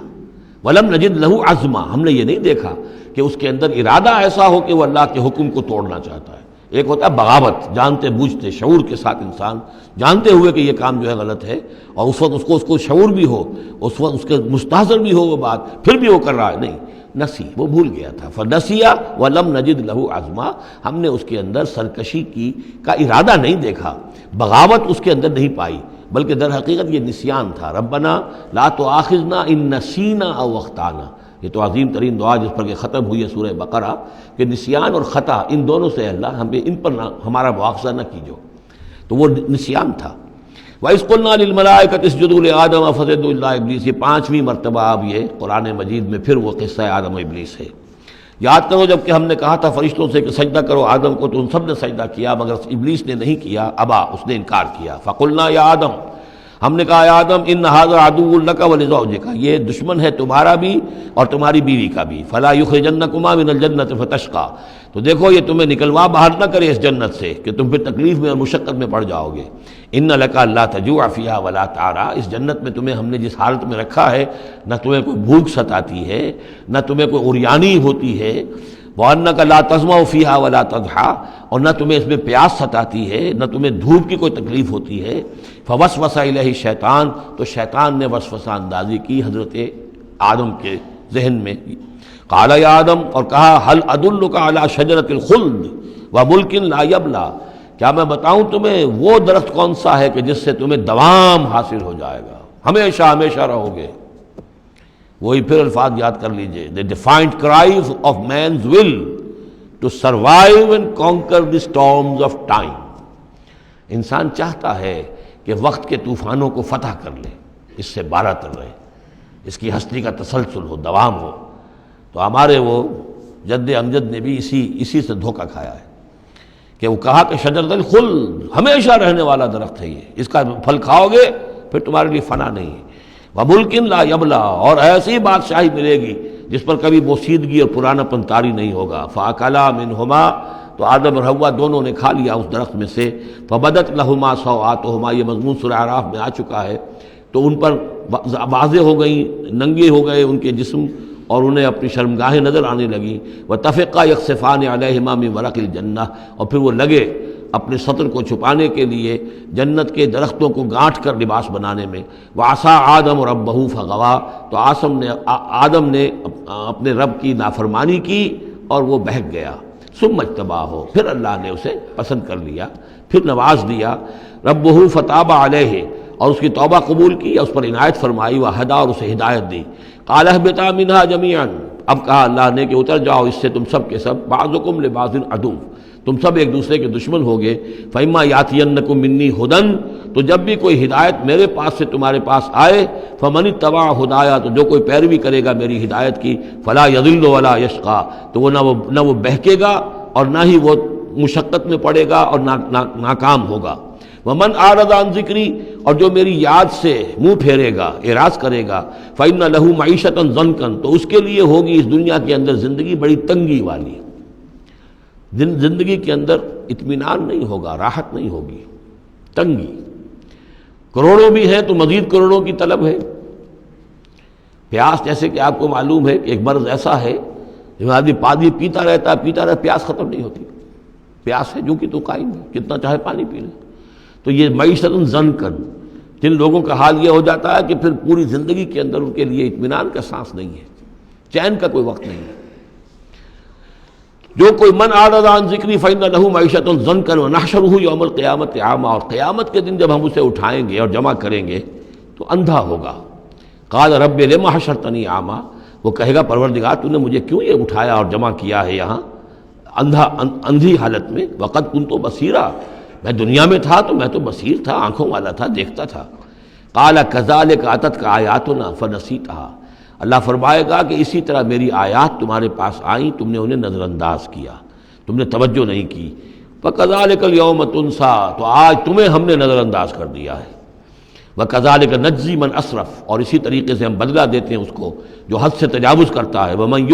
وَلَمْ نَجِدْ لَهُ عَزْمًا، ہم نے یہ نہیں دیکھا کہ اس کے اندر ارادہ ایسا ہو کہ وہ اللہ کے حکم کو توڑنا چاہتا ہے۔ ایک ہوتا ہے بغاوت، جانتے بوجھتے شعور کے ساتھ انسان جانتے ہوئے کہ یہ کام جو ہے غلط ہے، اور اس وقت اس کو شعور بھی ہو، اس وقت اس کے مستحضر بھی ہو وہ بات، پھر بھی وہ کر رہا ہے، نہیں، نسی، وہ بھول گیا تھا۔ فنسیا وَلَمْ نَجِدْ لَهُ عَزْمًا، ہم نے اس کے اندر سرکشی کا ارادہ نہیں دیکھا، بغاوت اس کے اندر نہیں پائی، بلکہ در حقیقت یہ نسیان تھا۔ ربنا لا تؤاخذنا ان نسینا او اخطانا، یہ تو عظیم ترین دعا جس پر کہ ختم ہوئی ہے سورہ بقرہ، کہ نسیان اور خطا ان دونوں سے اللہ ہمیں ان پر ہمارا مواخذہ نہ کیجو، تو وہ نسیان تھا۔ وَإِذْ قُلْنَا لِلْمَلَائِكَةِ اسْجُدُوا لِآدَمَ فَسَجَدُوا إِلَّا إِبْلِيسَ، یہ پانچویں مرتبہ اب یہ قرآن مجید میں پھر وہ قصہ آدم و ابلیس ہے۔ یاد کرو جب کہ ہم نے کہا تھا فرشتوں سے کہ سجدہ کرو آدم کو، تو ان سب نے سجدہ کیا مگر ابلیس نے نہیں کیا، ابا، اس نے انکار کیا۔ فَقُلْنَا يَا آدَمَ، ہم نے کہا اے آدم ان ھذا عدو لک ولزوجک، یہ دشمن ہے تمہارا بھی اور تمہاری بیوی کا بھی، فلا یخرجنکما من الجنۃ فتشقى، تو دیکھو یہ تمہیں نکلوا باہر نہ کرے اس جنت سے کہ تم پھر تکلیف میں اور مشقت میں پڑ جاؤ گے۔ ان لک الا تجوع فیھا ولا تعرى، اس جنت میں تمہیں ہم نے جس حالت میں رکھا ہے نہ تمہیں کوئی بھوک ستاتی ہے نہ تمہیں کوئی عریانی ہوتی ہے، وَأَنَّكَ لَا تَظْمَأُ فِيهَا وَلَا تَضْحَىٰ، اور نہ تمہیں اس میں پیاس ستاتی ہے نہ تمہیں دھوپ کی کوئی تکلیف ہوتی ہے۔ فَوَسْوَسَ إِلَيْهِ الشَّيْطَانُ، تو شیطان نے وسوسہ اندازی کی حضرت آدم کے ذہن میں۔ قَالَ يَا آدم، اور کہا هَلْ أَدُلُّكَ عَلَىٰ شَجَرَةِ الْخُلْدِ وَمُلْكٍ لَا يَبْلَىٰ، کیا میں بتاؤں تمہیں وہ درخت کون سا ہے کہ جس سے تمہیں دوام حاصل ہو جائے گا، ہمیشہ ہمیشہ رہو گے۔ وہی پھر الفاظ یاد کر لیجئے، the defiant cries of man's will to survive and conquer the storms of time۔ انسان چاہتا ہے کہ وقت کے طوفانوں کو فتح کر لے، اس سے بارہ تر رہے، اس کی ہستی کا تسلسل ہو، دوام ہو۔ تو ہمارے وہ جد امجد نے بھی اسی سے دھوکہ کھایا ہے کہ وہ کہا کہ شجرۃ الخلد، ہمیشہ رہنے والا درخت ہے یہ، اس کا پھل کھاؤ گے پھر تمہارے لیے فنا نہیں ہے۔ وَمُلْكٍ لَا يَبْلَىٰ، اور ایسی بادشاہی ملے گی جس پر کبھی بوسیدگی اور پرانا پن طاری نہیں ہوگا۔ فَأَكَلَا مِنْهُمَا، تو آدم اور حوا دونوں نے کھا لیا اس درخت میں سے۔ فَبَدَتْ لَهُمَا سَوْآتُهُمَا، یہ مضمون سورہ اعراف میں آ چکا ہے، تو ان پر واضح ہو گئیں، ننگے ہو گئے ان کے جسم اور انہیں اپنی شرمگاہیں نظر آنے لگیں۔ وَتَفِقَّا يَخْصِفَانِ عَلَيْهِمَا مِن وَرَقِ الْجَنَّةِ، اور پھر وہ لگے اپنے سطر کو چھپانے کے لیے جنت کے درختوں کو گانٹھ کر لباس بنانے میں۔ وَعَصَىٰ آدَمُ رَبَّهُ فَغَوَىٰ، تو آدم نے اپنے رب کی نافرمانی کی اور وہ بہک گیا۔ ثُمَّ اجْتَبَاهُ، پھر اللہ نے اسے پسند کر لیا، پھر نواز دیا۔ رَبُّهُ فَتَابَ عَلَيْهِ، اور اس کی توبہ قبول کی، اس پر عنایت فرمائی۔ وَهَدَىٰ، اور اسے ہدایت دی۔ قَالَ اهْبِطَا مِنْهَا جَمِيعًا، اب کہا اللہ نے کہ اتر جاؤ اس سے تم سب کے سب، بعضکم لبعض عدو، تم سب ایک دوسرے کے دشمن ہوگے، فَإِمَّا يَأْتِيَنَّكُم مِّنِّي هُدًى، تو جب بھی کوئی ہدایت میرے پاس سے تمہارے پاس آئے، فَمَنِ اتَّبَعَ هُدَايَا، تو جو کوئی پیروی کرے گا میری ہدایت کی، فَلَا يَضِلُّ وَلَا يَشْقَىٰ، تو وہ نہ وہ بہکے گا اور نہ ہی وہ مشقت میں پڑے گا اور ناکام ہوگا۔ وَمَنْ أَعْرَضَ عَنْ ذِكْرِي، اور جو میری یاد سے منہ پھیرے گا، اعراض کرے گا، فَإِنَّ لَهُ مَعِيشَةً ضَنْكًا، تو اس کے لیے ہوگی اس دنیا کے اندر زندگی بڑی تنگی والی، زندگی کے اندر اطمینان نہیں ہوگا، راحت نہیں ہوگی، تنگی۔ کروڑوں بھی ہیں تو مزید کروڑوں کی طلب ہے۔ پیاس، جیسے کہ آپ کو معلوم ہے کہ ایک مرض ایسا ہے جو آدمی پانی پیتا رہتا، پیاس ختم نہیں ہوتی، پیاس ہے جو کہ تو قائم ہے، کتنا چاہے پانی پی لے۔ تو یہ معیشت ضنکن، جن لوگوں کا حال یہ ہو جاتا ہے کہ پھر پوری زندگی کے اندر ان کے لیے اطمینان کا سانس نہیں ہے، چین کا کوئی وقت نہیں ہے۔ جو کوئی من اعرض عن ذکری فإن له معیشۃ ضنکا ونحشرہ یوم القیامۃ اعمی، اور قیامت کے دن جب ہم اسے اٹھائیں گے اور جمع کریں گے تو اندھا ہوگا۔ قال رب لم حشرتنی اعمی، وہ کہے گا پروردگار تو نے مجھے کیوں یہ اٹھایا اور جمع کیا ہے یہاں اندھی حالت میں، وقد کنت بصیرا، میں دنیا میں تھا تو میں تو بصیر تھا، آنکھوں والا تھا، دیکھتا تھا۔ قال کذالک اتتک آیاتنا فنسیتھا، اللہ فرمائے گا کہ اسی طرح میری آیات تمہارے پاس آئیں، تم نے انہیں نظر انداز کیا، تم نے توجہ نہیں کی۔ فکذالک الیوم تنسیٰ، تو آج تمہیں ہم نے نظر انداز کر دیا ہے۔ وکذالک نجزی من اسرف، اور اسی طریقے سے ہم بدلہ دیتے ہیں اس کو جو حد سے تجاوز کرتا ہے۔ ومن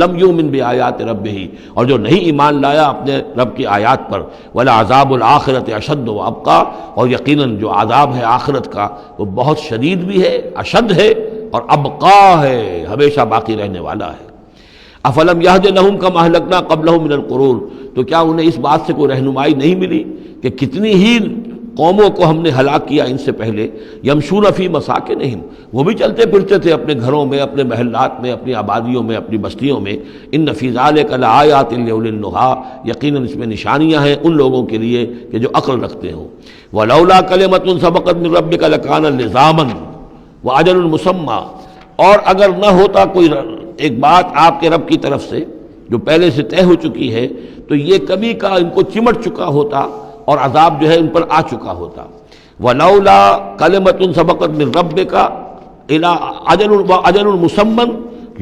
لم یؤمن بآیات ربہ، اور جو نہیں ایمان لایا اپنے رب کی آیات پر۔ ولعذاب الآخرۃ اشد وابقیٰ، اور یقیناً جو عذاب ہے آخرت کا وہ بہت شدید بھی ہے، اشد ہے اور ابقا ہے، ہمیشہ باقی رہنے والا ہے۔ افلم یہد لہم کما اہلکنا قبلہم من القرون، تو کیا انہیں اس بات سے کوئی رہنمائی نہیں ملی کہ کتنی ہی قوموں کو ہم نے ہلاک کیا ان سے پہلے۔ یمشون فی مساکنہم، وہ بھی چلتے پھرتے تھے اپنے گھروں میں، اپنے محلات میں، اپنی آبادیوں میں، اپنی بستیوں میں۔ ان فی ذلک لآیات لأولی النہیٰ، یقیناً اس میں نشانیاں ہیں ان لوگوں کے لیے کہ جو عقل رکھتے ہوں۔ ولولا کلمۃ سبقت من ربک لکان لزاما وأجل مسمى، اور اگر نہ ہوتا کوئی ایک بات آپ کے رب کی طرف سے جو پہلے سے طے ہو چکی ہے تو یہ کبھی کا ان کو چمٹ چکا ہوتا اور عذاب جو ہے ان پر آ چکا ہوتا۔ ولولا کلمۃ سبقت من ربک الی اجل مسمى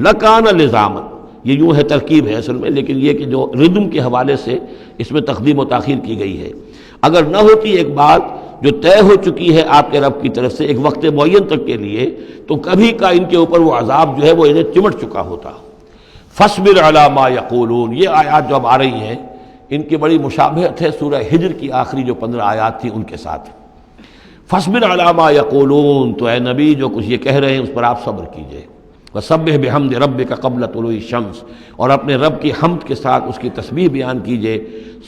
لکان لزاما، یہ یوں ہے ترکیب ہے اصل میں، لیکن یہ کہ جو ردم کے حوالے سے اس میں تقدیم و تاخیر کی گئی ہے۔ اگر نہ ہوتی ایک بات جو طے ہو چکی ہے آپ کے رب کی طرف سے ایک وقت معین تک کے لیے، تو کبھی کا ان کے اوپر وہ عذاب جو ہے وہ انہیں چمٹ چکا ہوتا۔ فاصبر علی ما یقولون، یہ آیات جو اب آ رہی ہیں ان کی بڑی مشابہت ہے سورہ ہجر کی آخری جو 15 آیات تھی ان کے ساتھ۔ فاصبر علی ما یقولون، تو اے نبی جو کچھ یہ کہہ رہے ہیں اس پر آپ صبر کیجئے۔ وسبح بحمد ربک قبل طلوع الشمس، اور اپنے رب کی حمد کے ساتھ اس کی تسبیح بیان کیجئے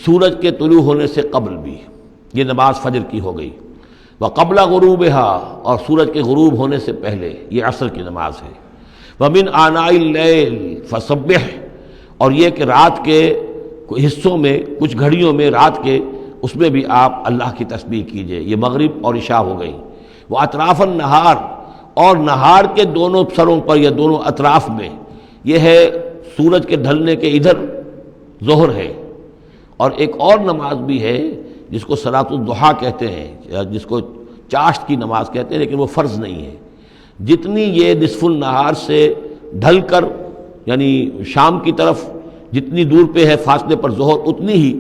سورج کے طلوع ہونے سے قبل بھی، یہ نماز فجر کی ہو گئی۔ وقبل غروبها، اور سورج کے غروب ہونے سے پہلے، یہ عصر کی نماز ہے۔ ومن آناء اللیل فسبح، اور یہ کہ رات کے حصوں میں، کچھ گھڑیوں میں رات کے، اس میں بھی آپ اللہ کی تسبیح کیجئے، یہ مغرب اور عشاء ہو گئی۔ وہ اطراف النہار، اور نہار کے دونوں سروں پر یا دونوں اطراف میں، یہ ہے سورج کے ڈھلنے کے ادھر ظہر ہے، اور ایک اور نماز بھی ہے جس کو صلاۃ الضحیٰ کہتے ہیں، یا جس کو چاشت کی نماز کہتے ہیں، لیکن وہ فرض نہیں ہے۔ جتنی یہ نصف النہار سے ڈھل کر یعنی شام کی طرف جتنی دور پہ ہے فاصلے پر ظہر، اتنی ہی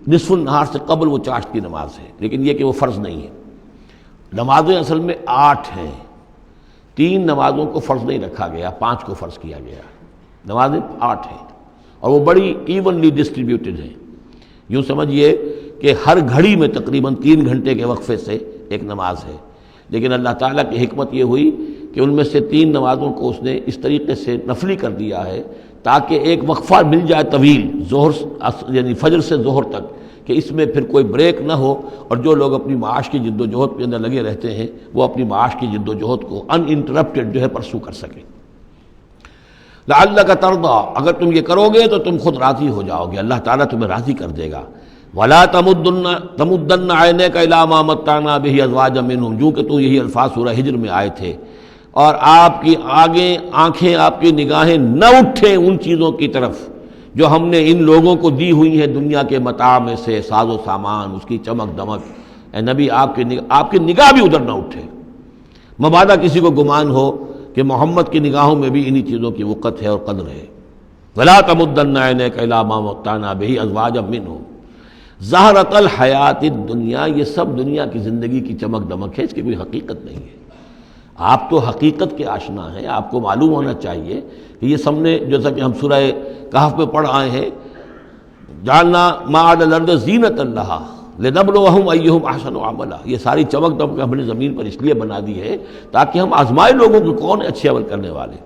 نصف النہار سے قبل وہ چاشت کی نماز ہے، لیکن یہ کہ وہ فرض نہیں ہے۔ نمازیں اصل میں 8 ہیں، 3 نمازوں کو فرض نہیں رکھا گیا، 5 کو فرض کیا گیا۔ نمازیں 8 ہیں اور وہ بڑی ایونلی ڈسٹریبیوٹڈ ہیں۔ یوں سمجھیے کہ ہر گھڑی میں تقریباً 3 گھنٹے کے وقفے سے ایک نماز ہے، لیکن اللہ تعالیٰ کی حکمت یہ ہوئی کہ ان میں سے 3 نمازوں کو اس نے اس طریقے سے نفلی کر دیا ہے تاکہ ایک وقفہ مل جائے طویل، ظہر یعنی فجر سے ظہر تک، کہ اس میں پھر کوئی بریک نہ ہو، اور جو لوگ اپنی معاش کی جد و جہد کے اندر لگے رہتے ہیں وہ اپنی معاش کی جد و جہد کو ان انٹرپٹڈ جو ہے پرسو کر سکیں۔ لعلک ترضی، اگر تم یہ کرو گے تو تم خود راضی ہو جاؤ گے، اللہ تعالیٰ تمہیں راضی کر دے گا۔ ولا تمدن عینیک الی ما متعنا بہ ازواجا منہم، جو کہ تو یہی الفاظ سورہ ہجر میں آئے تھے، اور آپ کی آنکھیں آپ کی نگاہیں نہ اٹھیں ان چیزوں کی طرف جو ہم نے ان لوگوں کو دی ہوئی ہیں دنیا کے متاع میں سے، ساز و سامان، اس کی چمک دمک۔ اے نبی آپ کی نگاہ بھی ادھر نہ اٹھے، مبادا کسی کو گمان ہو کہ محمد کی نگاہوں میں بھی انہی چیزوں کی وقت ہے اور قدر ہے۔ وَلَا تَمُدَّنَّ عَيْنَيْكَ إِلَىٰ مَا مَتَّعْنَا بِهِ أَزْوَاجًا مِّنْهُمْ زَهْرَةَ الْحَيَاةِ الدُّنْيَا، یہ سب دنیا کی زندگی کی چمک دمک ہے، اس کی کوئی حقیقت نہیں ہے۔ آپ تو حقیقت کے آشنا ہیں، آپ کو معلوم ہونا چاہیے کہ یہ سب نے، جیسا کہ ہم سورہ کہف میں پڑھ آئے ہیں، جعلنا ما علی الارض زینۃ لہا لنبلوہم ایہم احسن عملا، یہ ساری چمک دمک ہم نے زمین پر اس لیے بنا دی ہے تاکہ ہم آزمائے لوگوں کو کون اچھے عمل کرنے والے۔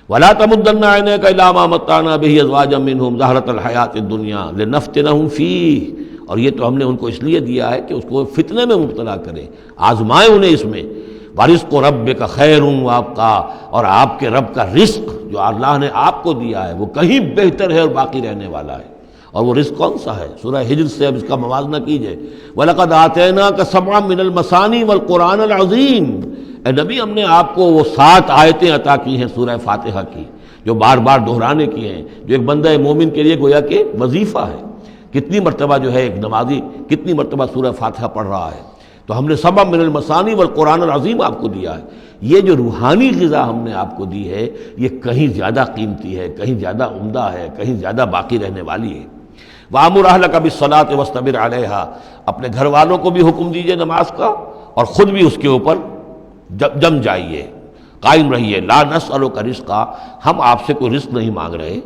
ولا تمدن عینیک الی ما متعنا بہ ازواجا منہم زہرۃ الحیاۃ الدنیا لنفتنہم فیہ، اور یہ تو ہم نے ان کو اس لیے دیا ہے کہ اس کو فتنے میں مبتلا کریں، آزمائیں انہیں اس میں۔ وَرِزْقُ رَبِّكَ خَيْرٌ وَأَبْقَىٰ، اور آپ کے رب کا رزق جو اللہ نے آپ کو دیا ہے وہ کہیں بہتر ہے اور باقی رہنے والا ہے۔ اور وہ رزق کون سا ہے؟ سورہ ہجر سے اب اس کا موازنہ کیجئے۔ وَلَقَدْ آتَيْنَاكَ سَبْعًا مِّنَ الْمَثَانِي وَالْقُرْآنِ الْعَظِيمِ، اے نبی ہم نے آپ کو وہ 7 آیتیں عطا کی ہیں سورہ فاتحہ کی، جو بار بار دہرانے کی ہیں، جو ایک بندہ مومن کے لیے گویا کہ وظیفہ ہے۔ کتنی مرتبہ جو ہے ایک نمازی کتنی مرتبہ سورہ فاتحہ پڑھ رہا ہے؟ تو ہم نے سبع من المثانی والقرآن العظیم آپ کو دیا ہے۔ یہ جو روحانی غذا ہم نے آپ کو دی ہے یہ کہیں زیادہ قیمتی ہے، کہیں زیادہ عمدہ ہے، کہیں زیادہ باقی رہنے والی ہے۔ وَأَمُرْ أَهْلَكَ بِالصَّلَاةِ وَاصْطَبِرْ عَلَيْهَا، اپنے گھر والوں کو بھی حکم دیجئے نماز کا اور خود بھی اس کے اوپر جم جائیے، قائم رہیے۔ لا نسألک رزقا، ہم آپ سے کوئی رزق نہیں مانگ رہے،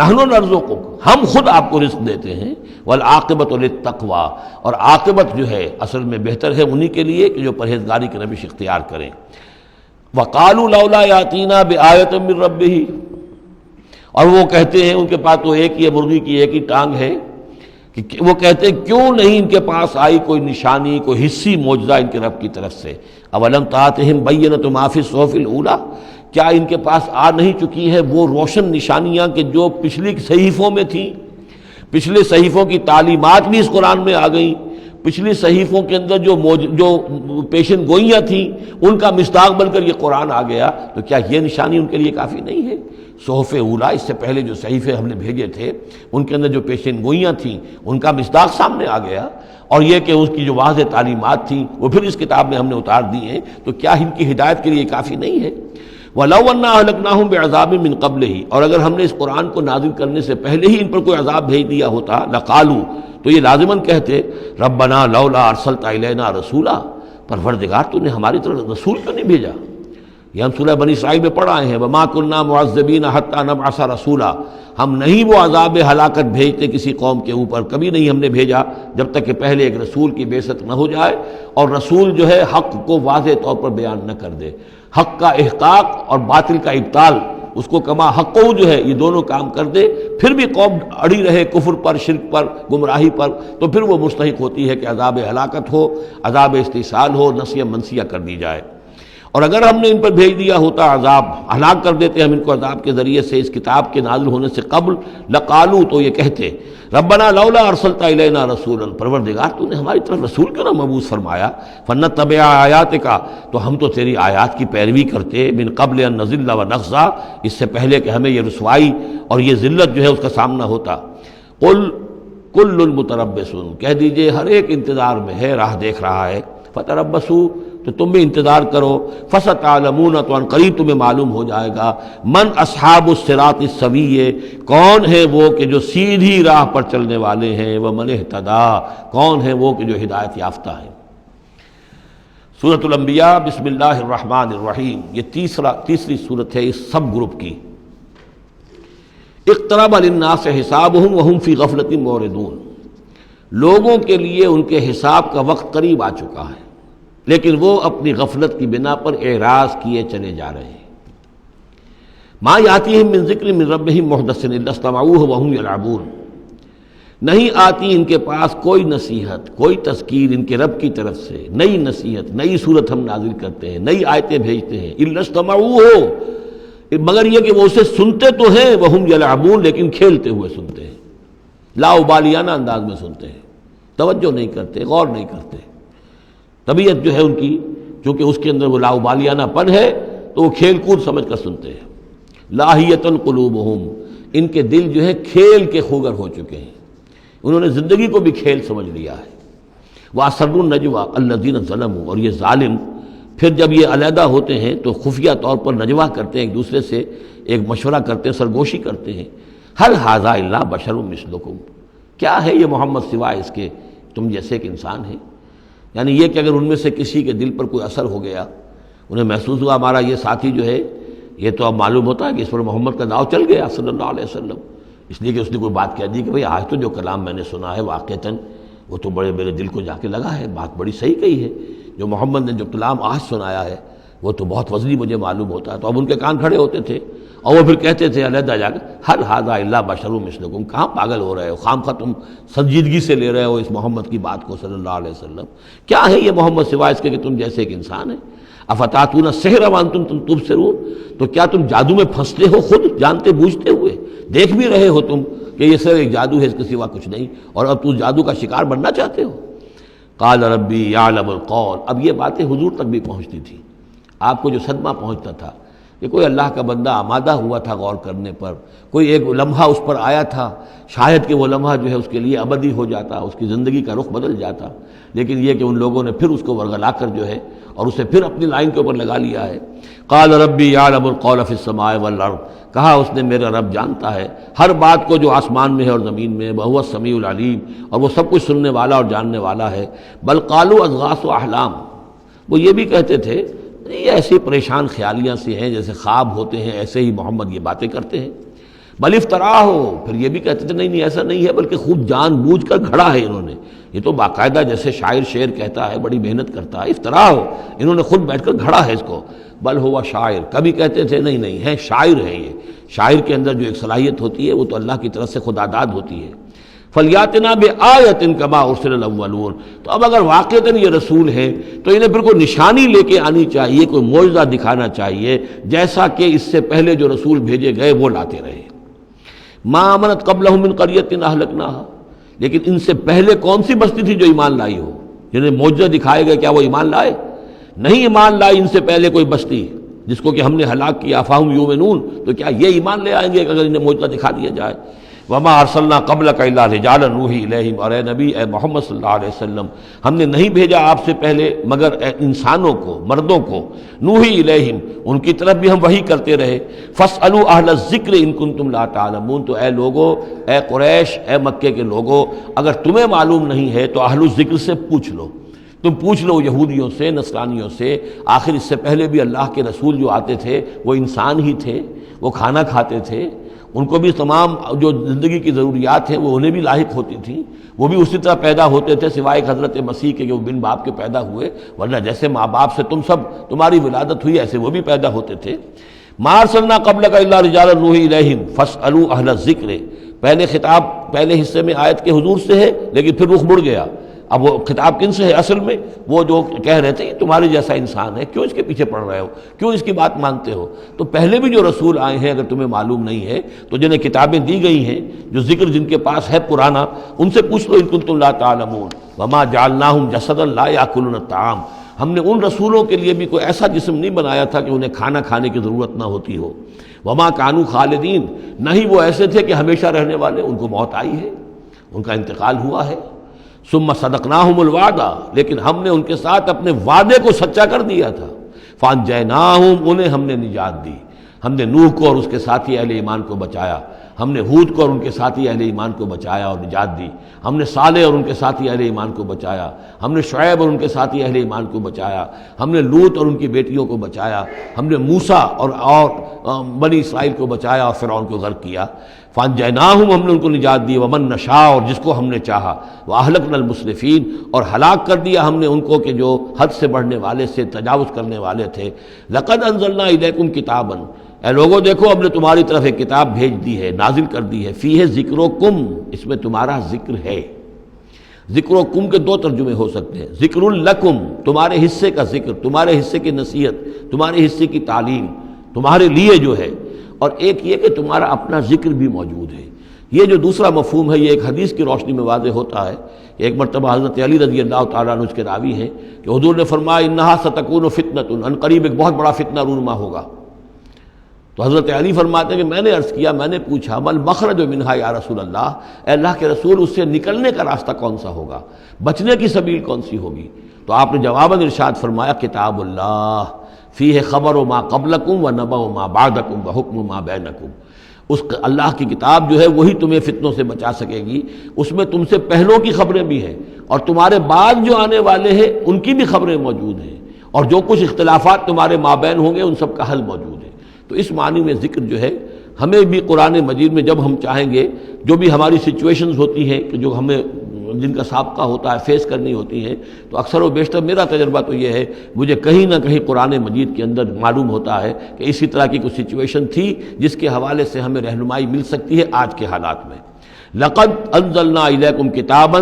نحن نرزقک، ہم خود آپ کو رزق دیتے ہیں۔ والعاقبۃ للتقویٰ، اور عاقبت جو ہے اصل میں بہتر ہے انہی کے لیے کہ جو پرہیزگاری کی روش اختیار کریں۔ وقالوا لولا یاتینا بآیۃ من ربہ، اور وہ کہتے ہیں، ان کے پاس تو ایک ہی مرغی کی ایک ہی ٹانگ ہے، کہ وہ کہتے ہیں کیوں نہیں ان کے پاس آئی کوئی نشانی، کوئی حصی معجزہ ان کے رب کی طرف سے۔ اولم تاتہم بینۃ ما فی الصحف الاولی، کیا ان کے پاس آ نہیں چکی ہے وہ روشن نشانیاں کہ جو پچھلی صحیفوں میں تھیں؟ پچھلے صحیفوں کی تعلیمات بھی اس قرآن میں آ گئیں، پچھلی صحیفوں کے اندر جو پیشن گوئیاں تھیں ان کا مصداق بن کر یہ قرآن آ گیا، تو کیا یہ نشانی ان کے لیے کافی نہیں ہے؟ صحف اولیٰ، اس سے پہلے جو صحیفے ہم نے بھیجے تھے ان کے اندر جو پیشن گوئیاں تھیں ان کا مصداق سامنے آ گیا، اور یہ کہ اس کی جو واضح تعلیمات تھیں وہ پھر اس کتاب میں ہم نے اتار دی ہیں، تو کیا ان کی ہدایت کے لیے کافی نہیں ہے؟ وَلَوْ أَنَّا أَهْلَكْنَاهُمْ بِعَذَابٍ مِّن قَبْلِهِ، اور اگر ہم نے اس قرآن کو نازل کرنے سے پہلے ہی ان پر کوئی عذاب بھیج دیا ہوتا، لَقَالُوا، تو یہ لازماً کہتے، رَبَّنَا لَوْلَا أَرْسَلْتَ إِلَيْنَا رَسُولًا، پروردگار تو نے ہماری طرف رسول کیوں نہیں بھیجا؟ یہ ہم سورہ بنی اسرائیل میں پڑھ آئے ہیں، وَمَا كُنَّا مُعَذِّبِينَ حَتَّىٰ نَبْعَثَ رَسُولًا، ہم نہیں وہ عذاب ہلاکت بھیجتے کسی قوم کے اوپر، کبھی نہیں ہم نے بھیجا جب تک کہ پہلے ایک رسول کی بعثت نہ ہو جائے، اور رسول جو ہے حق کو واضح طور پر بیان نہ کر دے، حق کا احقاق اور باطل کا ابطال، اس کو کما حق جو ہے یہ دونوں کام کر دے، پھر بھی قوم اڑی رہے کفر پر، شرک پر، گمراہی پر، تو پھر وہ مستحق ہوتی ہے کہ عذاب ہلاکت ہو، عذاب استحصال ہو، نسیہ منسیہ کر دی جائے۔ اور اگر ہم نے ان پر بھیج دیا ہوتا عذاب، ہلاک کر دیتے ہم ان کو عذاب کے ذریعے سے اس کتاب کے نازل ہونے سے قبل، لقالو، تو یہ کہتے، ربنا لولا ارسلت الینا رسولا، پروردگار تو نے ہماری طرف رسول کیوں نہ مبعوث فرمایا، فنتبع آیاتک، تو ہم تو تیری آیات کی پیروی کرتے، من قبل ان نذل ونخزى، اس سے پہلے کہ ہمیں یہ رسوائی اور یہ ذلت جو ہے اس کا سامنا ہوتا۔ قل کل متربص، کہہ دیجئے ہر ایک انتظار میں ہے، راہ دیکھ رہا ہے، فتربصوا، تو تم بھی انتظار کرو، فستعلمون، تو ان قریب تمہیں معلوم ہو جائے گا، من اصحاب الصراط السوی، کون ہے وہ کہ جو سیدھی راہ پر چلنے والے ہیں، ومن اہتدی، کون ہے وہ کہ جو ہدایت یافتہ ہیں۔ سورۃ الانبیاء، بسم اللہ الرحمن الرحیم، یہ تیسری سورت ہے اس سب گروپ کی۔ اقترب للناس حسابهم وهم فی غفلۃ معرضون، لوگوں کے لیے ان کے حساب کا وقت قریب آ چکا ہے لیکن وہ اپنی غفلت کی بنا پر اعراض کیے چلے جا رہے ہیں۔ ما یاتیہم من ذکر من ربہم محدث الا استمعوہ وہم یلعبون، نہیں آتی ان کے پاس کوئی نصیحت، کوئی تذکیر ان کے رب کی طرف سے، نئی نصیحت، نئی صورت ہم نازل کرتے ہیں، نئی آیتیں بھیجتے ہیں، الا استمعوہ، مگر یہ کہ وہ اسے سنتے تو ہیں، وہم یلعبون، لیکن کھیلتے ہوئے سنتے ہیں، لا ابالیانہ انداز میں سنتے ہیں، توجہ نہیں کرتے، غور نہیں کرتے۔ طبیعت جو ہے ان کی، چونکہ اس کے اندر وہ لاؤبالیانہ پن ہے، تو وہ کھیل کود سمجھ کر سنتے ہیں۔ لاہیۃ قلوبہم، ان کے دل جو ہے کھیل کے خوگر ہو چکے ہیں، انہوں نے زندگی کو بھی کھیل سمجھ لیا ہے۔ وَأَسَرُّوا النَّجْوَىٰ الَّذِينَ ظَلَمُوا، اور یہ ظالم پھر جب یہ علیحدہ ہوتے ہیں تو خفیہ طور پر نجوا کرتے ہیں، ایک دوسرے سے ایک مشورہ کرتے ہیں، سرگوشی کرتے ہیں، هَلْ هَٰذَا إِلَّا بَشَرٌ مِثْلُكُمْ، کیا ہے یہ محمد سوائے اس کے تم جیسے ایک انسان ہے۔ یعنی یہ کہ اگر ان میں سے کسی کے دل پر کوئی اثر ہو گیا، انہیں محسوس ہوا ہمارا یہ ساتھی جو ہے یہ تو اب معلوم ہوتا ہے کہ اس پر محمد کا داؤ چل گیا صلی اللہ علیہ وسلم، اس لیے کہ اس نے کوئی بات کہہ دی کہ بھئی آج تو جو کلام میں نے سنا ہے واقعتاً وہ تو بڑے میرے دل کو جا کے لگا ہے، بات بڑی صحیح کہی ہے، جو محمد نے جو کلام آج سنایا ہے وہ تو بہت وزنی مجھے معلوم ہوتا ہے۔ تو اب ان کے کان کھڑے ہوتے تھے اور وہ پھر کہتے تھے علیحدہ جا کے هَلْ هَٰذَا إِلَّا بَشَرٌ مِثْلُكُمْ، کہاں پاگل ہو رہے ہو، خامخواہ تم سنجیدگی سے لے رہے ہو اس محمد کی بات کو صلی اللہ علیہ وسلم، کیا ہے یہ محمد سوائے اس کے کہ تم جیسے ایک انسان ہے۔ افتاتون السحر وانتم تبصرون، تو کیا تم جادو میں پھنستے ہو خود جانتے بوجھتے ہوئے، دیکھ بھی رہے ہو تم کہ یہ صرف ایک جادو ہے، اس کے سوا کچھ نہیں، اور اب تم جادو کا شکار بننا چاہتے ہو۔ قال ربی یعلم القول، اب یہ باتیں حضور تک بھی پہنچتی تھی، آپ کو جو صدمہ پہنچتا تھا کہ کوئی اللہ کا بندہ آمادہ ہوا تھا غور کرنے پر، کوئی ایک لمحہ اس پر آیا تھا، شاید کہ وہ لمحہ جو ہے اس کے لیے ابدی ہو جاتا، اس کی زندگی کا رخ بدل جاتا، لیکن یہ کہ ان لوگوں نے پھر اس کو ورگلا کر جو ہے اور اسے پھر اپنی لائن کے اوپر لگا لیا ہے۔ قال ربی یعلم القول فی السماء والارض، کہا اس نے میرا رب جانتا ہے ہر بات کو جو آسمان میں ہے اور زمین میں ہے، وہو السمیع العلیم، اور وہ سب کچھ سننے والا اور جاننے والا ہے۔ بل قالوا اضغاث احلام، وہ یہ بھی کہتے تھے یہ ایسی پریشان خیالیاں سی ہیں جیسے خواب ہوتے ہیں، ایسے ہی محمد یہ باتیں کرتے ہیں۔ بل افطرا ہو، پھر یہ بھی کہتے تھے نہیں ایسا نہیں ہے، بلکہ خوب جان بوجھ کر گھڑا ہے انہوں نے، یہ تو باقاعدہ جیسے شاعر شعر کہتا ہے بڑی محنت کرتا ہے، افطرا ہو، انہوں نے خود بیٹھ کر گھڑا ہے اس کو۔ بل ہوا شاعر، کبھی کہتے تھے نہیں ہے شاعر ہے، یہ شاعر کے اندر جو ایک صلاحیت ہوتی ہے وہ تو اللہ کی طرف سے خداداد ہوتی ہے۔ فلیاتنا بآیۃ کما ارسل الاولون، تو اب اگر واقعتاً یہ رسول ہے تو انہیں پھر کوئی نشانی لے کے آنی چاہیے، کوئی معجزہ دکھانا چاہیے، جیسا کہ اس سے پہلے جو رسول بھیجے گئے وہ لاتے رہے۔ ما آمنت قبلہم من قریۃ اہلکناہا، لیکن ان سے پہلے کون سی بستی تھی جو ایمان لائی ہو، جنہیں معجزہ دکھائے گئے، کیا وہ ایمان لائے؟ نہیں ایمان لائی ان سے پہلے کوئی بستی جس کو کہ ہم نے ہلاک کیا، فہم یؤمنون، تو کیا یہ ایمان لے آئیں گے اگر انہیں معجزہ دکھا دیا جائے؟ وما ارسلنا قبلک الا رجالا نوحی الیہم، اور اے نبی اے محمد صلی اللہ علیہ وسلم، ہم نے نہیں بھیجا آپ سے پہلے مگر انسانوں کو، مردوں کو، نوحی الیہم، ان کی طرف بھی ہم وحی کرتے رہے۔ فاسألوا اہل الذکر ان کنتم لا تعلمون، تو اے لوگو، اے قریش، اے مکے کے لوگو، اگر تمہیں معلوم نہیں ہے تو اہل الذکر سے پوچھ لو، تم پوچھ لو یہودیوں سے، نصرانیوں سے، آخر اس سے پہلے بھی اللہ کے رسول جو آتے تھے وہ انسان ہی تھے، وہ کھانا کھاتے تھے، ان کو بھی تمام جو زندگی کی ضروریات ہیں وہ انہیں بھی لاحق ہوتی تھیں، وہ بھی اسی طرح پیدا ہوتے تھے سوائے حضرت مسیح کے جو بن باپ کے پیدا ہوئے، ورنہ جیسے ماں باپ سے تم سب تمہاری ولادت ہوئی ایسے وہ بھی پیدا ہوتے تھے۔ ما ارسلنا قبلک الا رجالا نوحی الیہم فاسألوا اہل الذکر، پہلے خطاب پہلے حصے میں آیت کے حضور سے ہے لیکن پھر رخ مڑ گیا، اب وہ خطاب کن سے ہے؟ اصل میں وہ جو کہہ رہے تھے یہ تمہارے جیسا انسان ہے، کیوں اس کے پیچھے پڑ رہے ہو، کیوں اس کی بات مانتے ہو؟ تو پہلے بھی جو رسول آئے ہیں اگر تمہیں معلوم نہیں ہے تو جنہیں کتابیں دی گئی ہیں، جو ذکر جن کے پاس ہے پرانا، ان سے پوچھ لو ان کنتم لا تعلمون۔ وما جعلناہم جسدا لا یاکلون الطعام، ہم نے ان رسولوں کے لیے بھی کوئی ایسا جسم نہیں بنایا تھا کہ انہیں کھانا کھانے کی ضرورت نہ ہوتی ہو۔ وما کانوا خالدین، نہ ہی وہ ایسے تھے کہ ہمیشہ رہنے والے، ان کو موت آئی ہے، ان کا انتقال ہوا ہے۔ ثم صدقناہم الوعدہ، لیکن ہم نے ان کے ساتھ اپنے وعدے کو سچا کر دیا تھا۔ فانجیناہم، انہیں ہم نے نجات دی، ہم نے نوح کو اور اس کے ساتھی اہل ایمان کو بچایا، ہم نے ہود کو اور ان کے ساتھی اہل ایمان کو بچایا اور نجات دی، ہم نے صالح اور ان کے ساتھی اہل ایمان کو بچایا، ہم نے شعیب اور ان کے ساتھی اہل ایمان کو بچایا، ہم نے لوط اور ان کی بیٹیوں کو بچایا، ہم نے موسیٰ اور بنی اسرائیل کو بچایا اور فرعون کو غرق کیا۔ فانجیناہم، ہم نے ان کو نجات دی، ومن نشاء، اور جس کو ہم نے چاہا، واہلکنا المسرفین، اور ہلاک کر دیا ہم نے ان کو کہ جو حد سے بڑھنے والے سے تجاوز کرنے والے تھے۔ لقد انزلنا الیکم کتابا، اے لوگوں دیکھو ہم نے تمہاری طرف ایک کتاب بھیج دی ہے، نازل کر دی ہے، فیہ ذکرکم، اس میں تمہارا ذکر ہے۔ ذکرکم کے دو ترجمے ہو سکتے ہیں، ذکر لکم، تمہارے حصے کا ذکر، تمہارے حصے کی نصیحت، تمہارے حصے کی تعلیم، تمہارے لیے جو ہے، اور ایک یہ کہ تمہارا اپنا ذکر بھی موجود ہے، یہ جو دوسرا مفہوم ہے یہ ایک حدیث کی روشنی میں واضح ہوتا ہے. ایک مرتبہ حضرت علی رضی اللہ تعالیٰ عنہ اس کے راوی ہیں کہ حضور نے فرمایا انہا ستکون فتنۃ، ان قریب ایک بہت بڑا فتنہ رونما ہوگا. تو حضرت علی فرماتے ہیں کہ میں نے عرض کیا، میں نے پوچھا مل مخرج منہا یا رسول اللہ، اے اللہ کے رسول اس سے نکلنے کا راستہ کون سا ہوگا، بچنے کی سبیل کون سی ہوگی؟ تو آپ نے جواباً ارشاد فرمایا کتاب اللہ فیہ خبر ما قبلکم و نبأ ما بعدکم و حکم ما بینکم. اس اللہ کی کتاب جو ہے وہی تمہیں فتنوں سے بچا سکے گی، اس میں تم سے پہلوں کی خبریں بھی ہیں اور تمہارے بعد جو آنے والے ہیں ان کی بھی خبریں موجود ہیں، اور جو کچھ اختلافات تمہارے مابین ہوں گے ان سب کا حل موجود ہے. تو اس معنی میں ذکر جو ہے ہمیں بھی قرآن مجید میں جب ہم چاہیں گے جو بھی ہماری سچویشنز ہوتی ہیں کہ جو ہمیں جن کا سابقہ ہوتا ہے فیس کرنی ہوتی ہیں، تو اکثر و بیشتر میرا تجربہ تو یہ ہے مجھے کہیں نہ کہیں قرآن مجید کے اندر معلوم ہوتا ہے کہ اسی طرح کی کوئی سچویشن تھی جس کے حوالے سے ہمیں رہنمائی مل سکتی ہے آج کے حالات میں. لقد انزلنا الیکم کتابا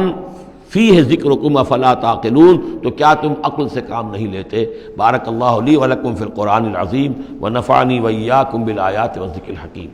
فیہ ذکرکم افلا تعقلون، تو کیا تم عقل سے کام نہیں لیتے؟ بارک اللہ لی ولکم فی القرآن العظیم ونفعنی وإیاکم بالآیات والذکر الحکیم.